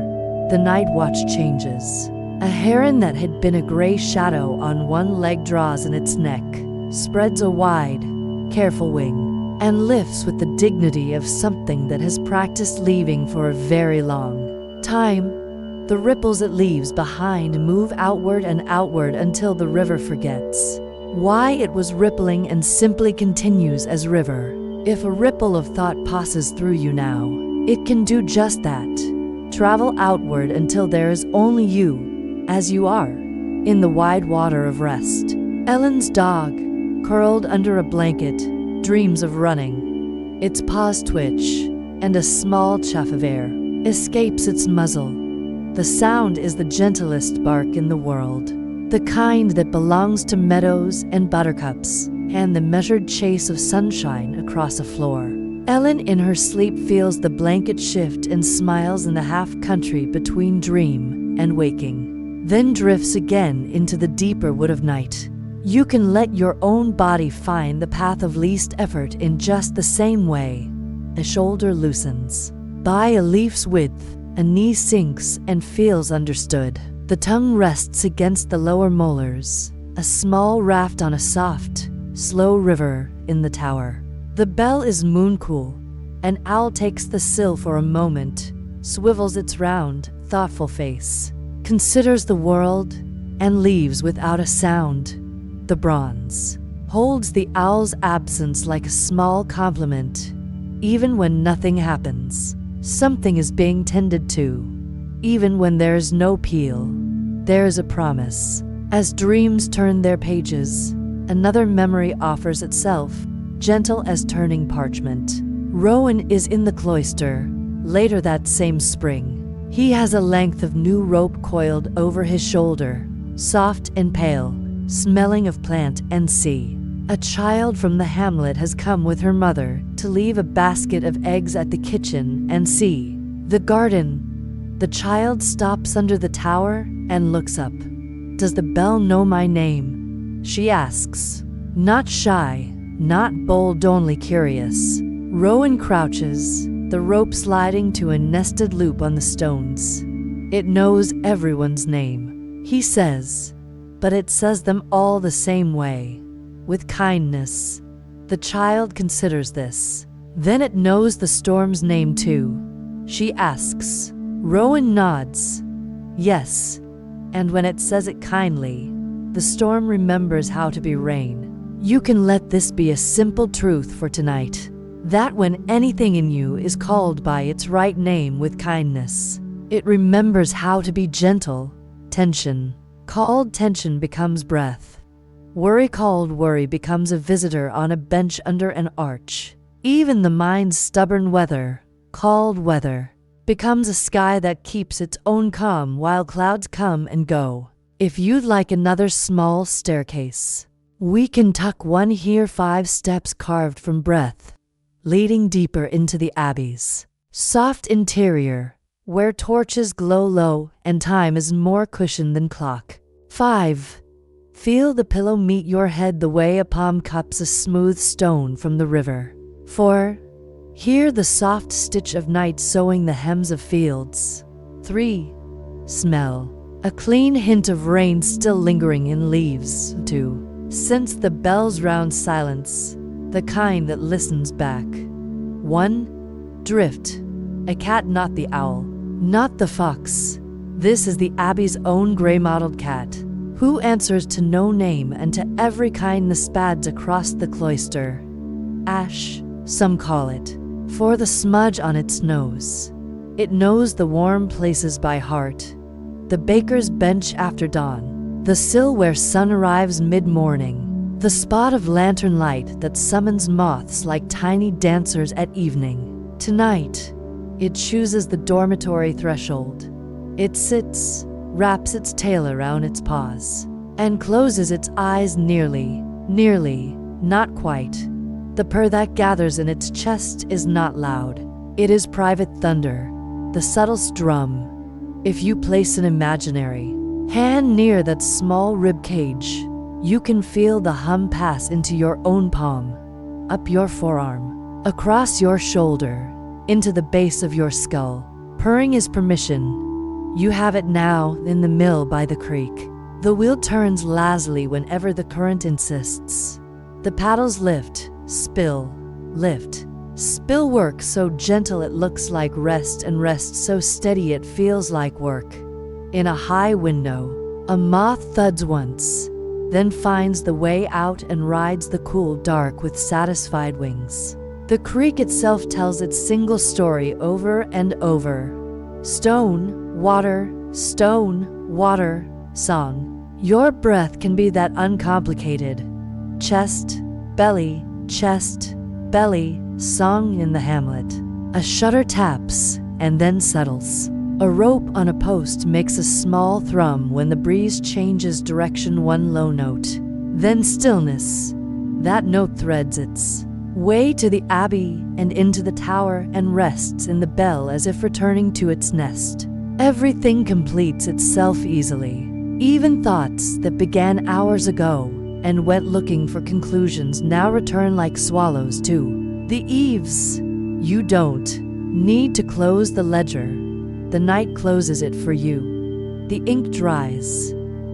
the night watch changes. A heron that had been a gray shadow on one leg draws in its neck, spreads a wide, careful wing, and lifts with the dignity of something that has practiced leaving for a very long time. The ripples it leaves behind move outward and outward until the river forgets why it was rippling and simply continues as river. If a ripple of thought passes through you now, it can do just that. Travel outward until there is only you, as you are, in the wide water of rest. Ellen's dog, curled under a blanket, dreams of running. Its paws twitch, and a small chuff of air escapes its muzzle. The sound is the gentlest bark in the world, the kind that belongs to meadows and buttercups, and the measured chase of sunshine across a floor. Ellen in her sleep feels the blanket shift and smiles in the half-country between dream and waking, then drifts again into the deeper wood of night. You can let your own body find the path of least effort in just the same way. A shoulder loosens. By a leaf's width, a knee sinks and feels understood. The tongue rests against the lower molars, a small raft on a soft, slow river in the tower. The bell is moon-cool. An owl takes the sill for a moment, swivels its round, thoughtful face, considers the world, and leaves without a sound. The bronze holds the owl's absence like a small compliment. Even when nothing happens, something is being tended to. Even when there is no peal, there is a promise. As dreams turn their pages, another memory offers itself, gentle as turning parchment. Rowan is in the cloister, later that same spring. He has a length of new rope coiled over his shoulder, soft and pale, smelling of plant and sea. A child from the hamlet has come with her mother to leave a basket of eggs at the kitchen and see the garden. The child stops under the tower and looks up. "Does the bell know my name?" she asks. Not shy, not bold, only curious. Rowan crouches, the rope sliding to a nested loop on the stones. "It knows everyone's name," he says, "but it says them all the same way, with kindness." The child considers this. "Then it knows the storm's name too?" she asks. Rowan nods. "Yes, and when it says it kindly, the storm remembers how to be rain." You can let this be a simple truth for tonight, that when anything in you is called by its right name with kindness, it remembers how to be gentle. Tension called tension becomes breath. Worry called worry becomes a visitor on a bench under an arch. Even the mind's stubborn weather, called weather, becomes a sky that keeps its own calm while clouds come and go. If you'd like another small staircase, we can tuck one here, 5 steps carved from breath, leading deeper into the abbey's soft interior, where torches glow low and time is more cushioned than clock. 5. Feel the pillow meet your head the way a palm cups a smooth stone from the river. 4. Hear the soft stitch of night sewing the hems of fields. 3. Smell a clean hint of rain still lingering in leaves. 2. Sense the bell's round silence, the kind that listens back. 1. Drift. A cat, not the owl, not the fox. This is the abbey's own gray-mottled cat, who answers to no name and to every kind the spads across the cloister. Ash, some call it, for the smudge on its nose. It knows the warm places by heart. The baker's bench after dawn, the sill where sun arrives mid-morning, the spot of lantern light that summons moths like tiny dancers at evening. Tonight, it chooses the dormitory threshold. It sits, wraps its tail around its paws, and closes its eyes nearly, not quite. The purr that gathers in its chest is not loud. It is private thunder, the subtle strum. If you place an imaginary hand near that small rib cage, you can feel the hum pass into your own palm, up your forearm, across your shoulder, into the base of your skull. Purring is permission. You have it now in the mill by the creek. The wheel turns lazily whenever the current insists. The paddles lift, spill, lift, spill. Work so gentle it looks like rest, and rest so steady it feels like work. In a high window, a moth thuds once, then finds the way out and rides the cool dark with satisfied wings. The creek itself tells its single story over and over. Stone, water, song. Your breath can be that uncomplicated. Chest, belly, song in the hamlet. A shutter taps and then settles. A rope on a post makes a small thrum when the breeze changes direction, one low note. Then stillness. That note threads its way to the abbey and into the tower and rests in the bell as if returning to its nest. Everything completes itself easily. Even thoughts that began hours ago and went looking for conclusions now return like swallows to the eaves. You don't need to close the ledger. The night closes it for you. The ink dries.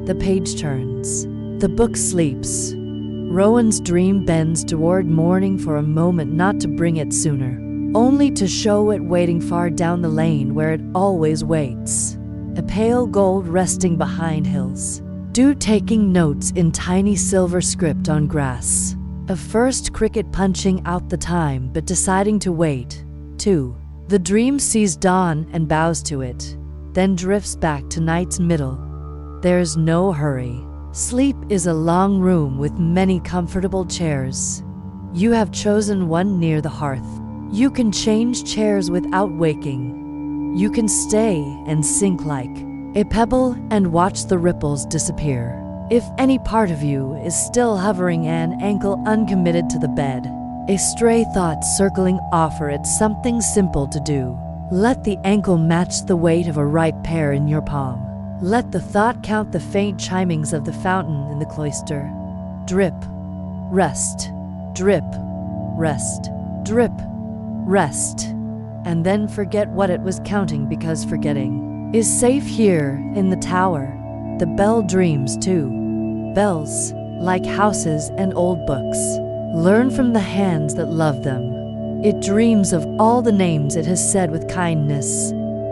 The page turns. The book sleeps. Rowan's dream bends toward morning for a moment, not to bring it sooner, only to show it waiting far down the lane where it always waits. A pale gold resting behind hills. Dew taking notes in tiny silver script on grass. A first cricket punching out the time but deciding to wait. 2. The dream sees dawn and bows to it, then drifts back to night's middle. There's no hurry. Sleep is a long room with many comfortable chairs. You have chosen one near the hearth. You can change chairs without waking. You can stay and sink like a pebble and watch the ripples disappear. If any part of you is still hovering, an ankle uncommitted to the bed, a stray thought circling offer it something simple to do. Let the ankle match the weight of a ripe pear in your palm. Let the thought count the faint chimings of the fountain in the cloister. Drip, rest, drip, rest, drip, rest. And then forget what it was counting, because forgetting is safe here in the tower. The bell dreams too. Bells, like houses and old books, learn from the hands that love them. It dreams of all the names it has said with kindness,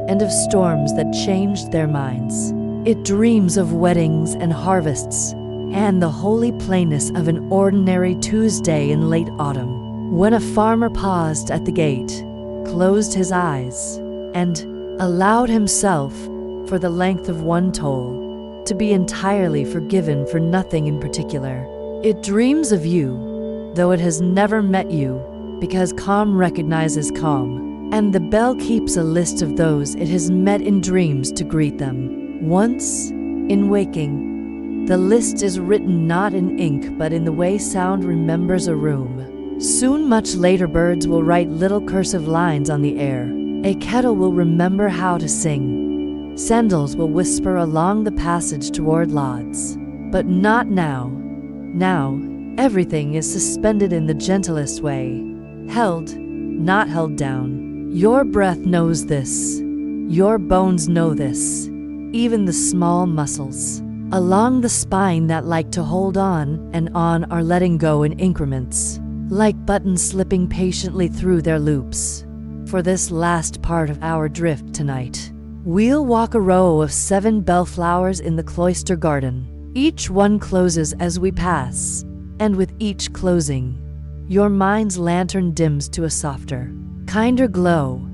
and of storms that changed their minds. It dreams of weddings and harvests, and the holy plainness of an ordinary Tuesday in late autumn, when a farmer paused at the gate, closed his eyes, and allowed himself, for the length of one toll, to be entirely forgiven for nothing in particular. It dreams of you, though it has never met you, because calm recognizes calm, and the bell keeps a list of those it has met in dreams to greet them. Once, in waking, the list is written not in ink but in the way sound remembers a room. Soon, much later, birds will write little cursive lines on the air. A kettle will remember how to sing. Sandals will whisper along the passage toward lauds. But not now. Now, everything is suspended in the gentlest way. Held, not held down. Your breath knows this. Your bones know this. Even the small muscles along the spine that like to hold on and on are letting go in increments, like buttons slipping patiently through their loops. For this last part of our drift tonight, we'll walk a row of 7 bellflowers in the cloister garden. Each one closes as we pass, and with each closing, your mind's lantern dims to a softer, kinder glow.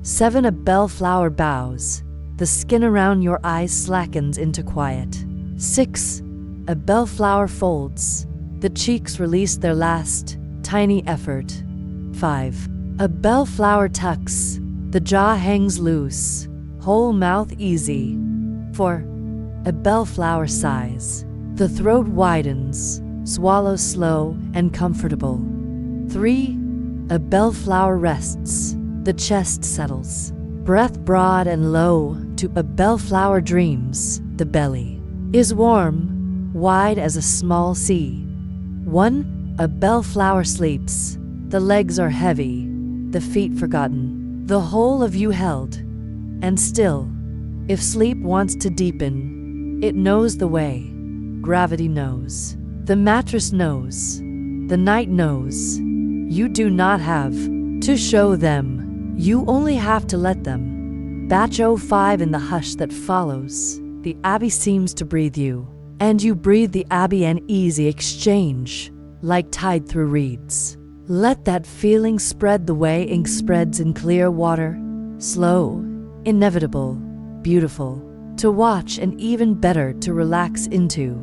7 a bellflower bows. The skin around your eyes slackens into quiet. 6 a bellflower folds. The cheeks release their last, tiny effort. 5 a bellflower tucks. The jaw hangs loose, whole mouth easy. 4 a bellflower sighs. The throat widens, swallows slow and comfortable. 3 a bellflower rests. The chest settles, breath broad and low. To a bellflower dreams. The belly is warm, wide as a small sea. 1 a bellflower sleeps. The legs are heavy, the feet forgotten, the whole of you held and still. If sleep wants to deepen, it knows the way. Gravity knows. The mattress knows. The night knows. You do not have to show them. You only have to let them. Batch 05 in the hush that follows. The abbey seems to breathe you, and you breathe the abbey, an easy exchange, like tide through reeds. Let that feeling spread the way ink spreads in clear water. Slow, inevitable, beautiful, to watch, and even better to relax into.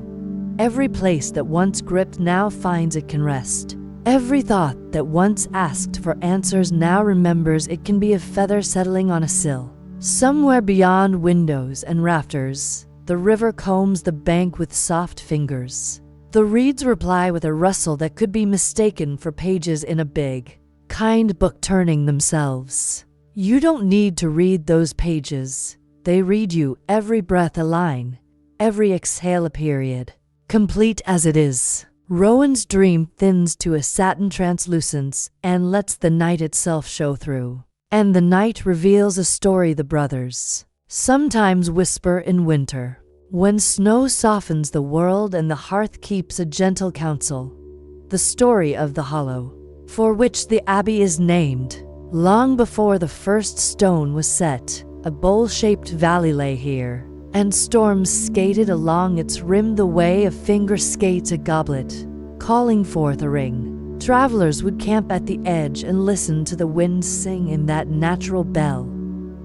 Every place that once gripped now finds it can rest. Every thought that once asked for answers now remembers it can be a feather settling on a sill. Somewhere beyond windows and rafters, the river combs the bank with soft fingers. The reeds reply with a rustle that could be mistaken for pages in a big, kind book turning themselves. You don't need to read those pages. They read you, every breath a line, every exhale a period, complete as it is. Rowan's dream thins to a satin translucence and lets the night itself show through. And the night reveals a story the brothers sometimes whisper in winter, when snow softens the world and the hearth keeps a gentle counsel. The story of the hollow, for which the abbey is named. Long before the first stone was set, a bowl-shaped valley lay here, and storms skated along its rim the way a finger skates a goblet, calling forth a ring. Travelers would camp at the edge and listen to the wind sing in that natural bell,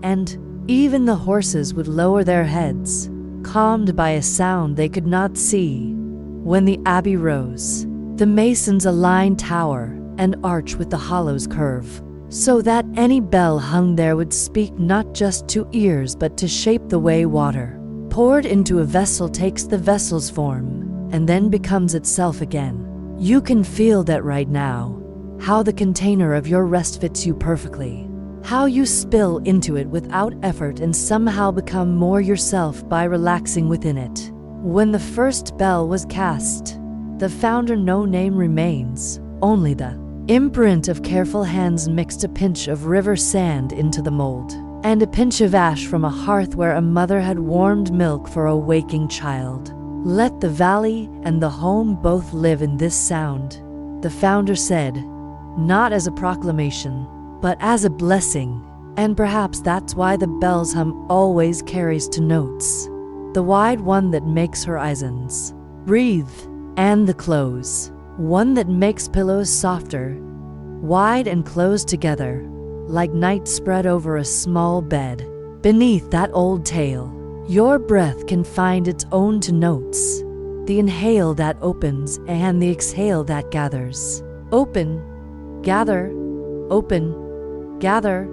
and even the horses would lower their heads, calmed by a sound they could not see. When the abbey rose, the masons aligned tower and arch with the hollow's curve. so that any bell hung there would speak not just to ears but to shape the way water, poured into a vessel, takes the vessel's form and then becomes itself again. You can feel that right now, how the container of your rest fits you perfectly, how you spill into it without effort and somehow become more yourself by relaxing within it. When the first bell was cast, the founder no name remains, only the imprint of careful hands mixed a pinch of river sand into the mold, and a pinch of ash from a hearth where a mother had warmed milk for a waking child. Let the valley and the home both live in this sound, the founder said, not as a proclamation, but as a blessing. And perhaps that's why the bell's hum always carries two notes, the wide one that makes horizons breathe, and the close one that makes pillows softer, wide and close together, like night spread over a small bed. Beneath that old tale, your breath can find its own two notes, the inhale that opens and the exhale that gathers. Open, gather, open, gather.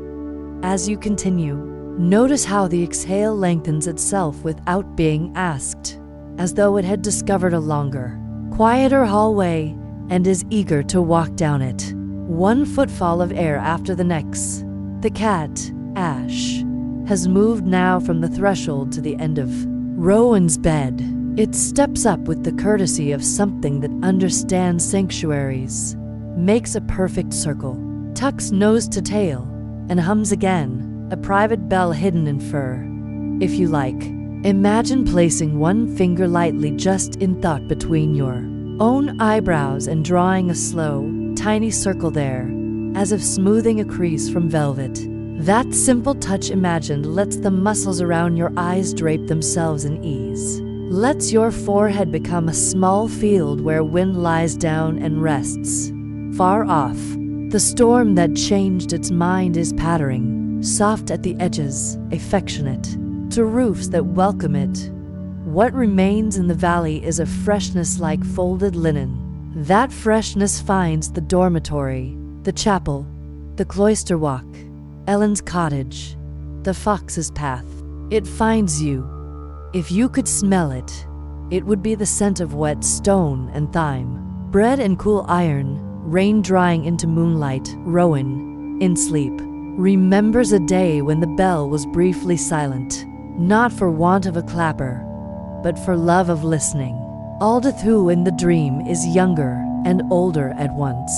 As you continue, notice how the exhale lengthens itself without being asked, as though it had discovered a longer, quieter hallway and is eager to walk down it. One footfall of air after the next. The cat, Ash, has moved now from the threshold to the end of Rowan's bed. It steps up with the courtesy of something that understands sanctuaries, makes a perfect circle, tucks nose to tail, and hums again, a private bell hidden in fur. If you like, imagine placing one finger lightly just in thought between your own eyebrows and drawing a slow, tiny circle there, as if smoothing a crease from velvet. That simple touch imagined lets the muscles around your eyes drape themselves in ease, lets your forehead become a small field where wind lies down and rests. Far off, the storm that changed its mind is pattering, soft at the edges, affectionate, to roofs that welcome it. What remains in the valley is a freshness like folded linen. That freshness finds the dormitory, the chapel, the cloister walk, Ellen's cottage, the fox's path. It finds you. If you could smell it, it would be the scent of wet stone and thyme, bread and cool iron, rain drying into moonlight. Rowan, in sleep, remembers a day when the bell was briefly silent, not for want of a clapper, but for love of listening. Aldith, who in the dream is younger and older at once,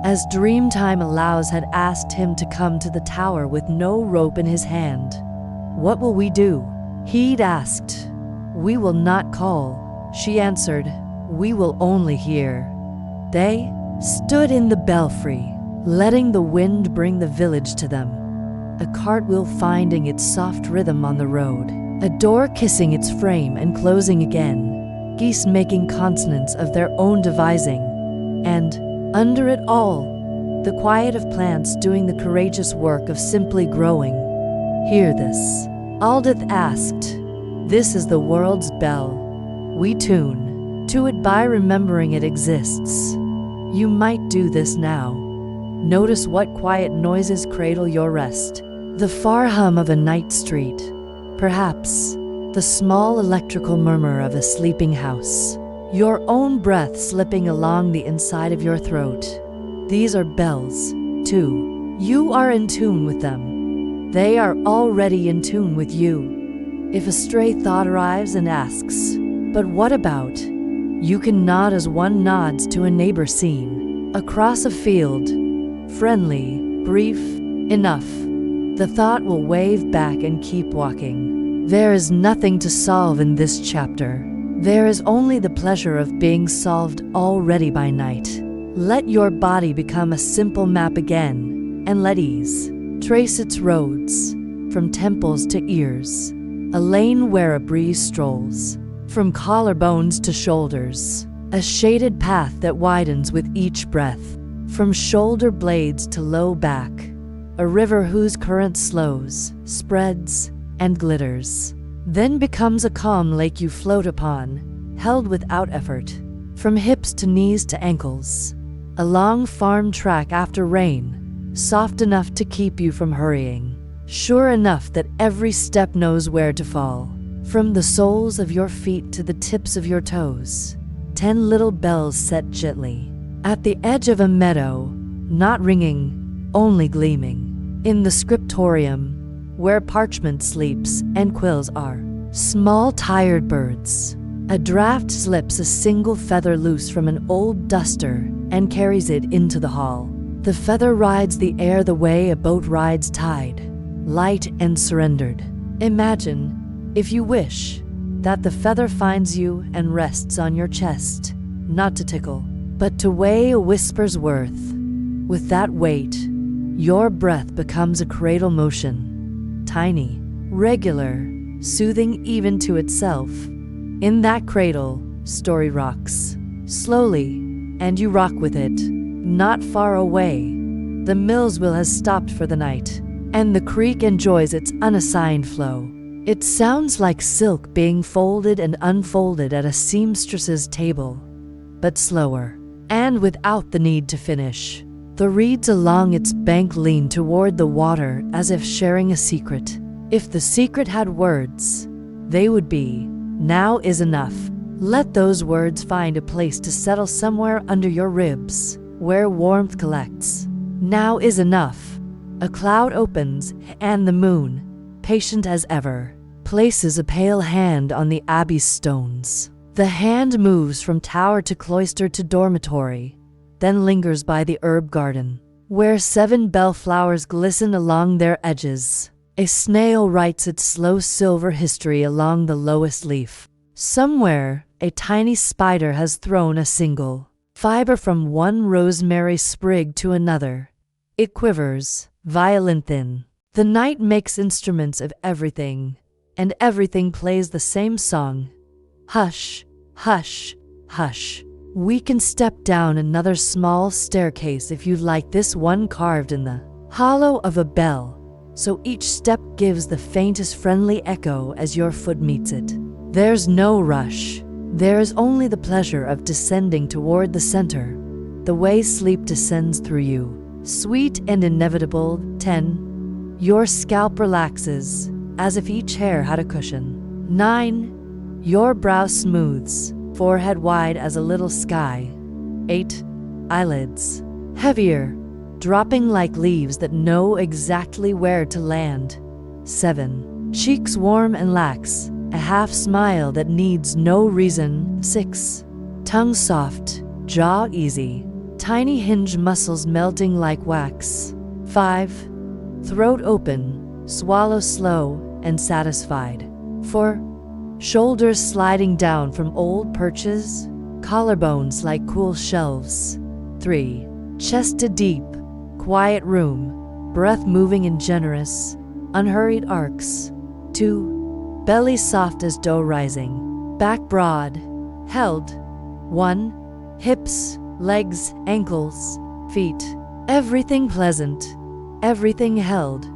as dream time allows, had asked him to come to the tower with no rope in his hand. What will we do? He'd asked. We will not call, she answered. We will only hear. They stood in the belfry, letting the wind bring the village to them. A cartwheel finding its soft rhythm on the road, a door kissing its frame and closing again, geese making consonants of their own devising, and, under it all, the quiet of plants doing the courageous work of simply growing. Hear this, Aldith asked. This is the world's bell. We tune to it by remembering it exists. You might do this now. Notice what quiet noises cradle your rest. The far hum of a night street, perhaps the small electrical murmur of a sleeping house, your own breath slipping along the inside of your throat. These are bells, too. You are in tune with them. They are already in tune with you. If a stray thought arrives and asks, "But what about?" you can nod as one nods to a neighbor seen across a field. Friendly, brief, enough. The thought will wave back and keep walking. There is nothing to solve in this chapter. There is only the pleasure of being solved already by night. Let your body become a simple map again, and let ease trace its roads, from temples to ears, a lane where a breeze strolls, from collarbones to shoulders, a shaded path that widens with each breath, from shoulder blades to low back, a river whose current slows, spreads, and glitters, then becomes a calm lake you float upon, held without effort, from hips to knees to ankles, a long farm track after rain, soft enough to keep you from hurrying, sure enough that every step knows where to fall. From the soles of your feet to the tips of your toes, 10 little bells set gently. At the edge of a meadow, not ringing, only gleaming. In the scriptorium, where parchment sleeps and quills are, small tired birds. A draft slips a single feather loose from an old duster and carries it into the hall. The feather rides the air the way a boat rides tide, light and surrendered. Imagine, if you wish, that the feather finds you and rests on your chest, not to tickle, but to weigh a whisper's worth. With that weight, your breath becomes a cradle motion, tiny, regular, soothing even to itself. In that cradle, story rocks, slowly, and you rock with it. Not far away, the mill's wheel has stopped for the night, and the creek enjoys its unassigned flow. It sounds like silk being folded and unfolded at a seamstress's table, but slower, and without the need to finish. The reeds along its bank lean toward the water as if sharing a secret. If the secret had words, they would be, "Now is enough." Let those words find a place to settle somewhere under your ribs, where warmth collects. Now is enough. A cloud opens, and the moon, patient as ever, places a pale hand on the abbey's stones. The hand moves from tower to cloister to dormitory, then lingers by the herb garden, where 7 bellflowers glisten along their edges. A snail writes its slow silver history along the lowest leaf. Somewhere, a tiny spider has thrown a single fiber from one rosemary sprig to another. It quivers, violin thin. The night makes instruments of everything, and everything plays the same song. Hush, hush, hush. We can step down another small staircase if you'd like, this one carved in the hollow of a bell, so each step gives the faintest friendly echo as your foot meets it. There's no rush. There is only the pleasure of descending toward the center, the way sleep descends through you. Sweet and inevitable. 10. Your scalp relaxes, as if each hair had a cushion. 9. Your brow smooths, forehead wide as a little sky. 8. Eyelids, heavier, dropping like leaves that know exactly where to land. 7. Cheeks warm and lax, a half smile that needs no reason. 6. Tongue soft, jaw easy, tiny hinge muscles melting like wax. 5. Throat open, swallow slow and satisfied. 4. Shoulders sliding down from old perches, collarbones like cool shelves. 3. Chest a deep, quiet room, breath moving in generous, unhurried arcs. 2. Belly soft as dough rising, back broad, held. 1. Hips, legs, ankles, feet, everything pleasant, everything held,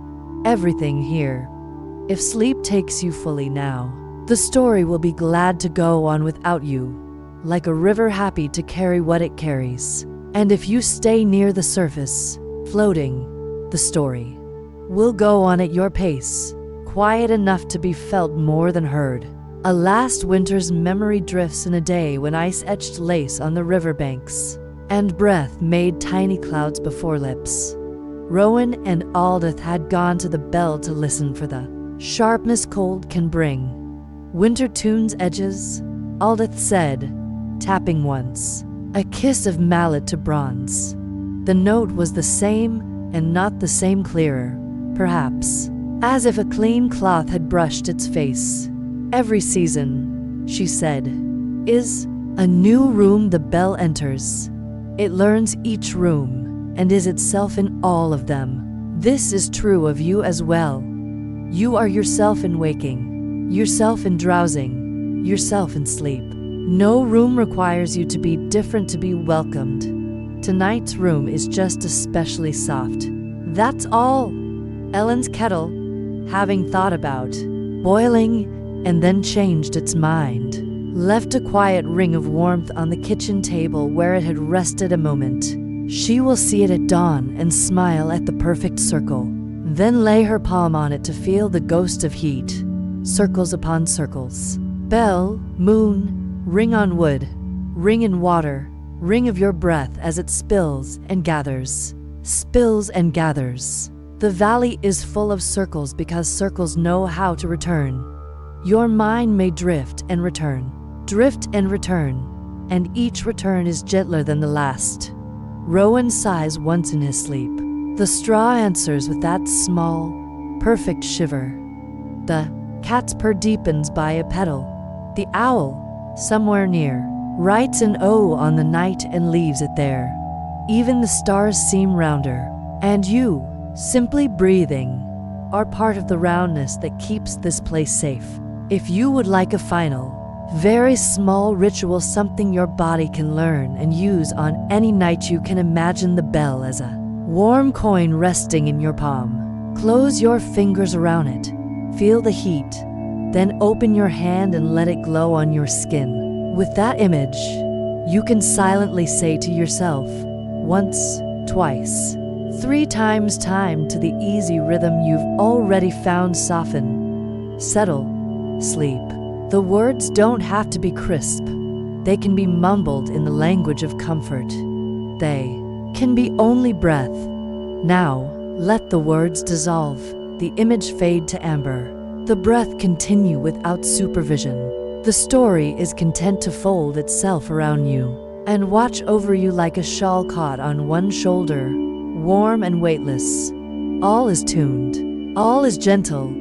everything here. If sleep takes you fully now, the story will be glad to go on without you, like a river happy to carry what it carries. And if you stay near the surface, floating, the story will go on at your pace, quiet enough to be felt more than heard. A last winter's memory drifts in a day when ice etched lace on the riverbanks, and breath made tiny clouds before lips. Rowan and Aldith had gone to the bell to listen for the sharpness cold can bring. Winter tune's edges, Aldith said, tapping once, a kiss of mallet to bronze. The note was the same, and not the same clearer, perhaps, as if a clean cloth had brushed its face. Every season, she said, is a new room the bell enters. It learns each room, and is itself in all of them. This is true of you as well. You are yourself in waking, yourself in drowsing, yourself in sleep. No room requires you to be different to be welcomed. Tonight's room is just especially soft. That's all. Ellen's kettle, having thought about boiling and then changed its mind, left a quiet ring of warmth on the kitchen table where it had rested a moment. She will see it at dawn and smile at the perfect circle. Then lay her palm on it to feel the ghost of heat. Circles upon circles. Bell, moon, ring on wood, ring in water, ring of your breath as it spills and gathers. Spills and gathers. The valley is full of circles because circles know how to return. Your mind may drift and return, and each return is gentler than the last. Rowan sighs once in his sleep. The straw answers with that small, perfect shiver. The cat's purr deepens by a petal. The owl, somewhere near, writes an O on the night and leaves it there. Even the stars seem rounder, and you, simply breathing, are part of the roundness that keeps this place safe. If you would like a final, very small ritual, something your body can learn and use on any night, you can imagine the bell as a warm coin resting in your palm. Close your fingers around it, feel the heat, then open your hand and let it glow on your skin. With that image, you can silently say to yourself, once, twice, 3 times time to the easy rhythm you've already found: soften, settle, sleep. The words don't have to be crisp. They can be mumbled in the language of comfort. They can be only breath. Now, let the words dissolve, the image fade to amber. The breath continue without supervision. The story is content to fold itself around you and watch over you like a shawl caught on one shoulder, warm and weightless. All is tuned, all is gentle,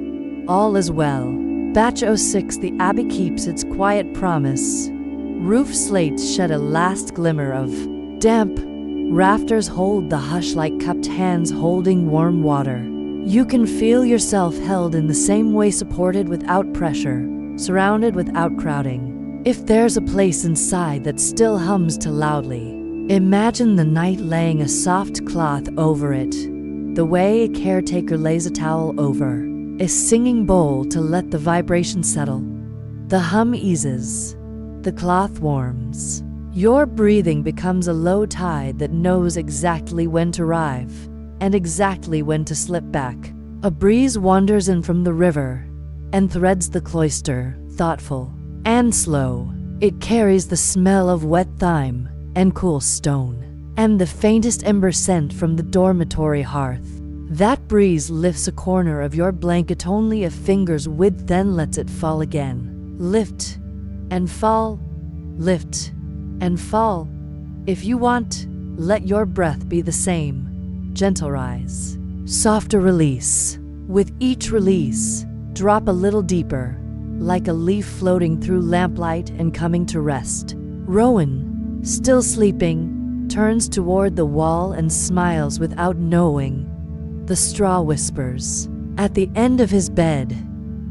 all is well. Batch 06, the abbey keeps its quiet promise. Roof slates shed a last glimmer of damp. Rafters hold the hush like cupped hands holding warm water. You can feel yourself held in the same way, supported without pressure, surrounded without crowding. If there's a place inside that still hums too loudly, imagine the night laying a soft cloth over it, the way a caretaker lays a towel over a singing bowl to let the vibration settle. The hum eases, the cloth warms. Your breathing becomes a low tide that knows exactly when to arrive and exactly when to slip back. A breeze wanders in from the river and threads the cloister, thoughtful and slow. It carries the smell of wet thyme and cool stone, and the faintest ember scent from the dormitory hearth. That breeze lifts a corner of your blanket only a finger's width, then lets it fall again. Lift and fall, lift and fall. If you want, let your breath be the same. Gentle rise, softer release. With each release, drop a little deeper, like a leaf floating through lamplight and coming to rest. Rowan, still sleeping, turns toward the wall and smiles without knowing. The straw whispers. At the end of his bed,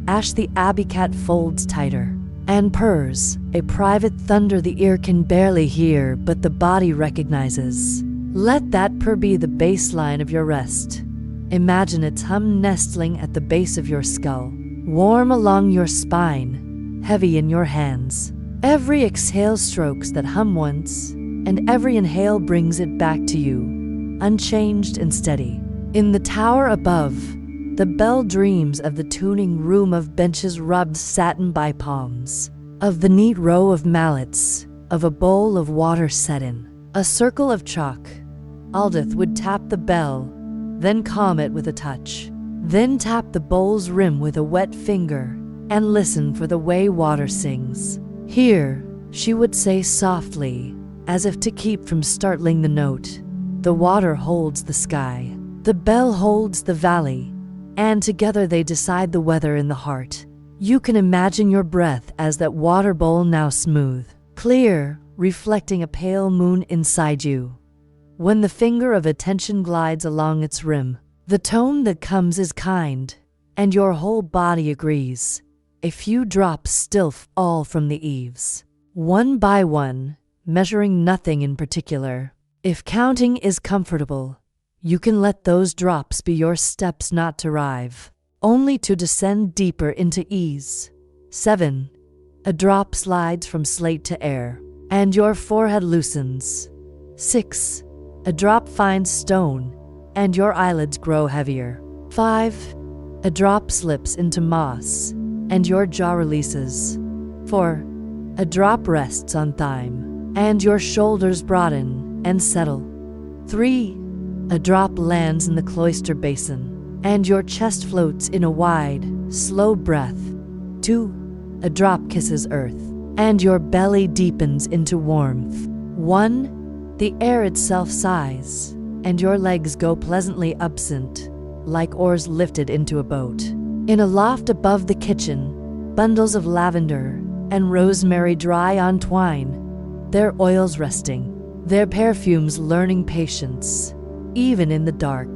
Ash the abbey cat folds tighter and purrs, a private thunder the ear can barely hear but the body recognizes. Let that purr be the baseline of your rest. Imagine its hum nestling at the base of your skull, warm along your spine, heavy in your hands. Every exhale strokes that hum once, and every inhale brings it back to you, unchanged and steady. In the tower above, the bell dreams of the tuning room, of benches rubbed satin by palms, of the neat row of mallets, of a bowl of water set in a circle of chalk. Aldith would tap the bell, then calm it with a touch, then tap the bowl's rim with a wet finger, and listen for the way water sings. Here, she would say softly, as if to keep from startling the note, the water holds the sky, the bell holds the valley, and together they decide the weather in the heart. You can imagine your breath as that water bowl, now smooth, clear, reflecting a pale moon inside you. When the finger of attention glides along its rim, the tone that comes is kind, and your whole body agrees. A few drops still fall from the eaves, one by one, measuring nothing in particular. If counting is comfortable, you can let those drops be your steps, not to arrive, only to descend deeper into ease. 7. A drop slides from slate to air, and your forehead loosens. 6. A drop finds stone, and your eyelids grow heavier. 5. A drop slips into moss, and your jaw releases. 4. A drop rests on thyme, and your shoulders broaden and settle. 3. A drop lands in the cloister basin, and your chest floats in a wide, slow breath. 2. A drop kisses earth, and your belly deepens into warmth. 1. The air itself sighs, and your legs go pleasantly absent, like oars lifted into a boat. In a loft above the kitchen, bundles of lavender and rosemary dry on twine, their oils resting, their perfumes learning patience. Even in the dark,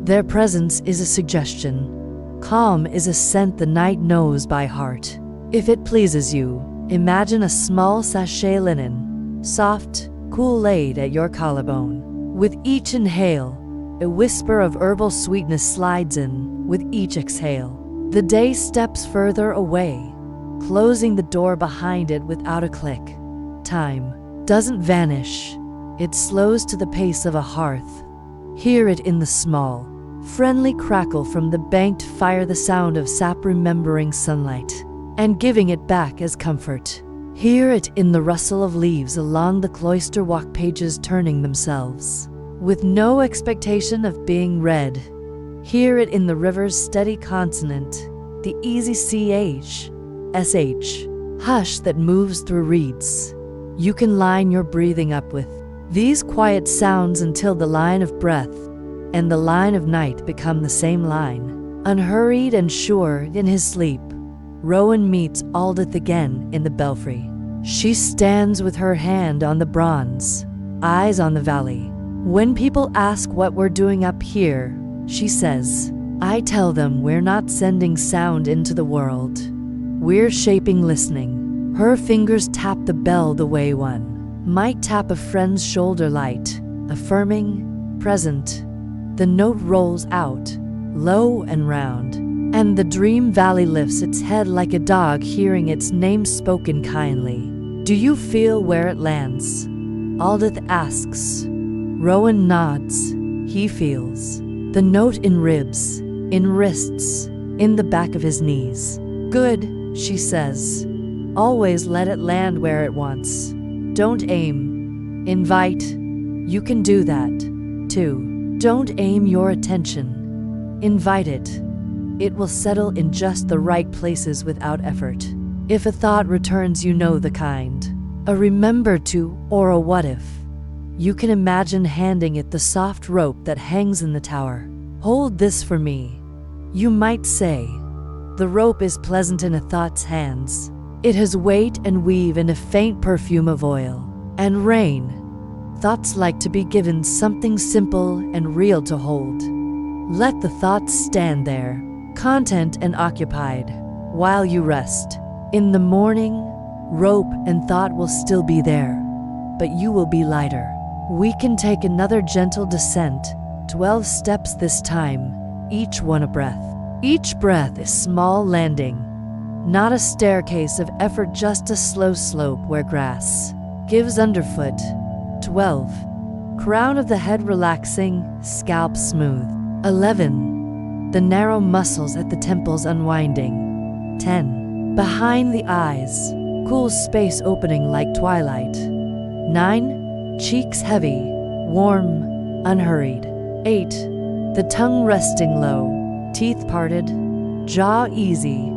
their presence is a suggestion. Calm is a scent the night knows by heart. If it pleases you, imagine a small sachet linen, soft, cool, laid at your collarbone. With each inhale, a whisper of herbal sweetness slides in. With each exhale, the day steps further away, closing the door behind it without a click. Time doesn't vanish. It slows to the pace of a hearth. Hear it in the small, friendly crackle from the banked fire, the sound of sap remembering sunlight and giving it back as comfort. Hear it in the rustle of leaves along the cloister walk, pages turning themselves, with no expectation of being read. Hear it in the river's steady consonant, the easy ch, sh, hush that moves through reeds. You can line your breathing up with these quiet sounds until the line of breath and the line of night become the same line. Unhurried and sure in his sleep, Rowan meets Aldith again in the belfry. She stands with her hand on the bronze, eyes on the valley. When people ask what we're doing up here, she says, I tell them we're not sending sound into the world. We're shaping listening. Her fingers tap the bell the way one might tap a friend's shoulder, light, affirming, present. The note rolls out, low and round, and the dream valley lifts its head like a dog hearing its name spoken kindly. Do you feel where it lands? Aldith asks. Rowan nods. He feels the note in ribs, in wrists, in the back of his knees. Good, she says. Always let it land where it wants. Don't aim. Invite. You can do that, too. Don't aim your attention. Invite it. It will settle in just the right places without effort. If a thought returns, you know the kind. A remember to or a what if. You can imagine handing it the soft rope that hangs in the tower. Hold this for me. You might say. The rope is pleasant in a thought's hands. It has weight and weave and a faint perfume of oil and rain. Thoughts like to be given something simple and real to hold. Let the thoughts stand there, content and occupied, while you rest. In the morning, rope and thought will still be there, but you will be lighter. We can take another gentle descent, 12 steps this time, each one a breath. Each breath is small landing, not a staircase of effort, just a slow slope where grass gives underfoot. 12. Crown of the head relaxing, scalp smooth. 11. The narrow muscles at the temples unwinding. 10. Behind the eyes, cool space opening like twilight. 9. Cheeks heavy, warm, unhurried. 8. The tongue resting low, teeth parted, jaw easy.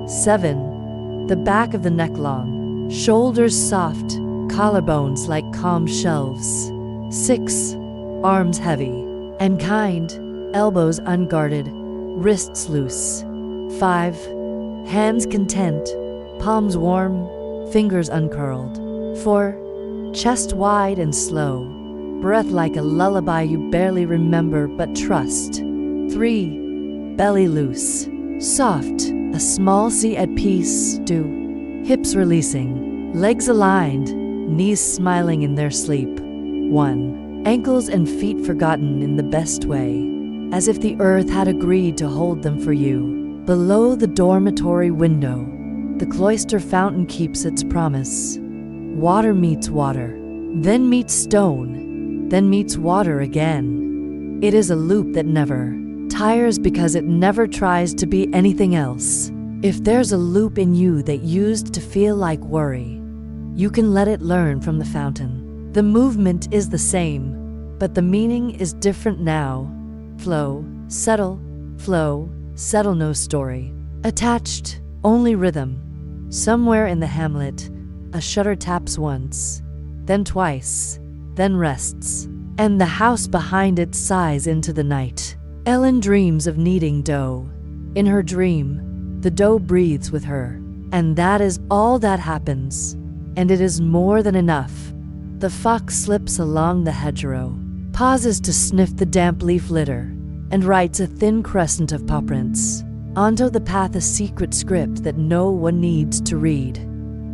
7. The back of the neck long, shoulders soft, collarbones like calm shelves. 6. Arms heavy and kind, elbows unguarded, wrists loose. 5. Hands content, palms warm, fingers uncurled. 4. Chest wide and slow, breath like a lullaby you barely remember but trust. 3. Belly loose, soft, a small sea at peace. 2. Hips releasing, legs aligned, knees smiling in their sleep. 1. Ankles and feet forgotten in the best way, as if the earth had agreed to hold them for you. Below the dormitory window, the cloister fountain keeps its promise. Water meets water, then meets stone, then meets water again. It is a loop that never tires because it never tries to be anything else. If there's a loop in you that used to feel like worry, you can let it learn from the fountain. The movement is the same, but the meaning is different now. Flow, settle, no story attached, only rhythm. Somewhere in the hamlet, a shutter taps once, then twice, then rests, and the house behind it sighs into the night. Ellen dreams of kneading dough. In her dream, the dough breathes with her, and that is all that happens, and it is more than enough. The fox slips along the hedgerow, pauses to sniff the damp leaf litter, and writes a thin crescent of paw prints onto the path, a secret script that no one needs to read.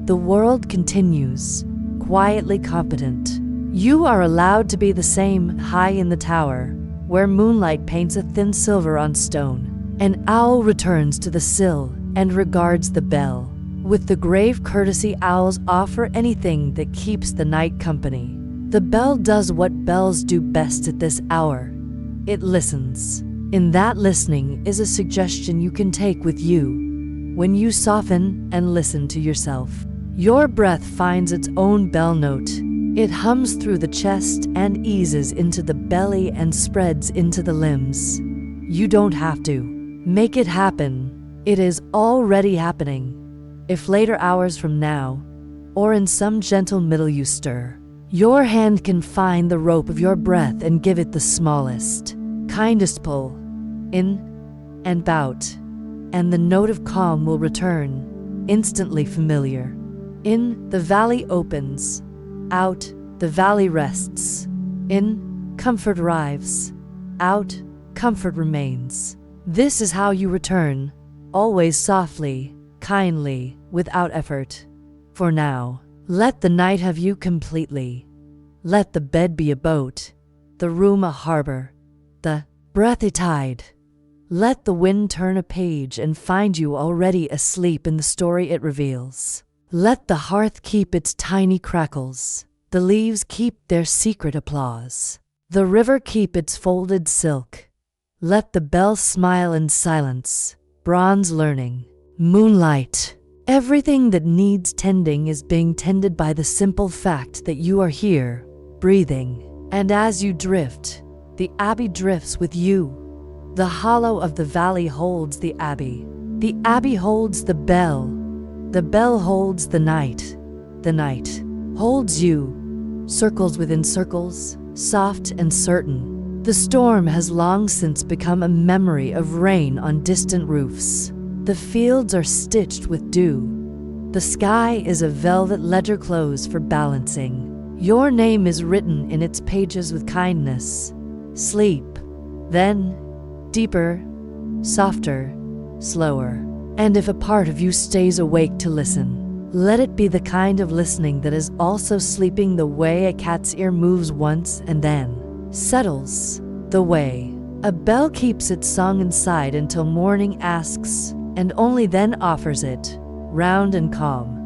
The world continues, quietly competent. You are allowed to be the same, high in the tower, where moonlight paints a thin silver on stone. An owl returns to the sill and regards the bell. With the grave courtesy owls offer anything that keeps the night company. The bell does what bells do best at this hour. It listens. In that listening is a suggestion you can take with you. When you soften and listen to yourself, your breath finds its own bell note. It hums through the chest and eases into the belly and spreads into the limbs. You don't have to make it happen. It is already happening. If later hours from now, or in some gentle middle you stir, your hand can find the rope of your breath and give it the smallest, kindest pull, in and out, and the note of calm will return, instantly familiar. In, the valley opens. Out, the valley rests. In, comfort arrives. Out, comfort remains. This is how you return, always softly, kindly, without effort. For now, let the night have you completely. Let the bed be a boat, the room a harbor, the breath a tide. Let the wind turn a page and find you already asleep in the story it reveals. Let the hearth keep its tiny crackles, the leaves keep their secret applause, the river keep its folded silk. Let the bell smile in silence, bronze learning, moonlight. Everything that needs tending is being tended by the simple fact that you are here, breathing. And as you drift, the abbey drifts with you. The hollow of the valley holds the abbey holds the bell holds the night holds you, circles within circles, soft and certain. The storm has long since become a memory of rain on distant roofs. The fields are stitched with dew. The sky is a velvet ledger close for balancing. Your name is written in its pages with kindness. Sleep, then deeper, softer, slower. And if a part of you stays awake to listen, let it be the kind of listening that is also sleeping, the way a cat's ear moves once and then settles, the way a bell keeps its song inside until morning asks, and only then offers it, round and calm.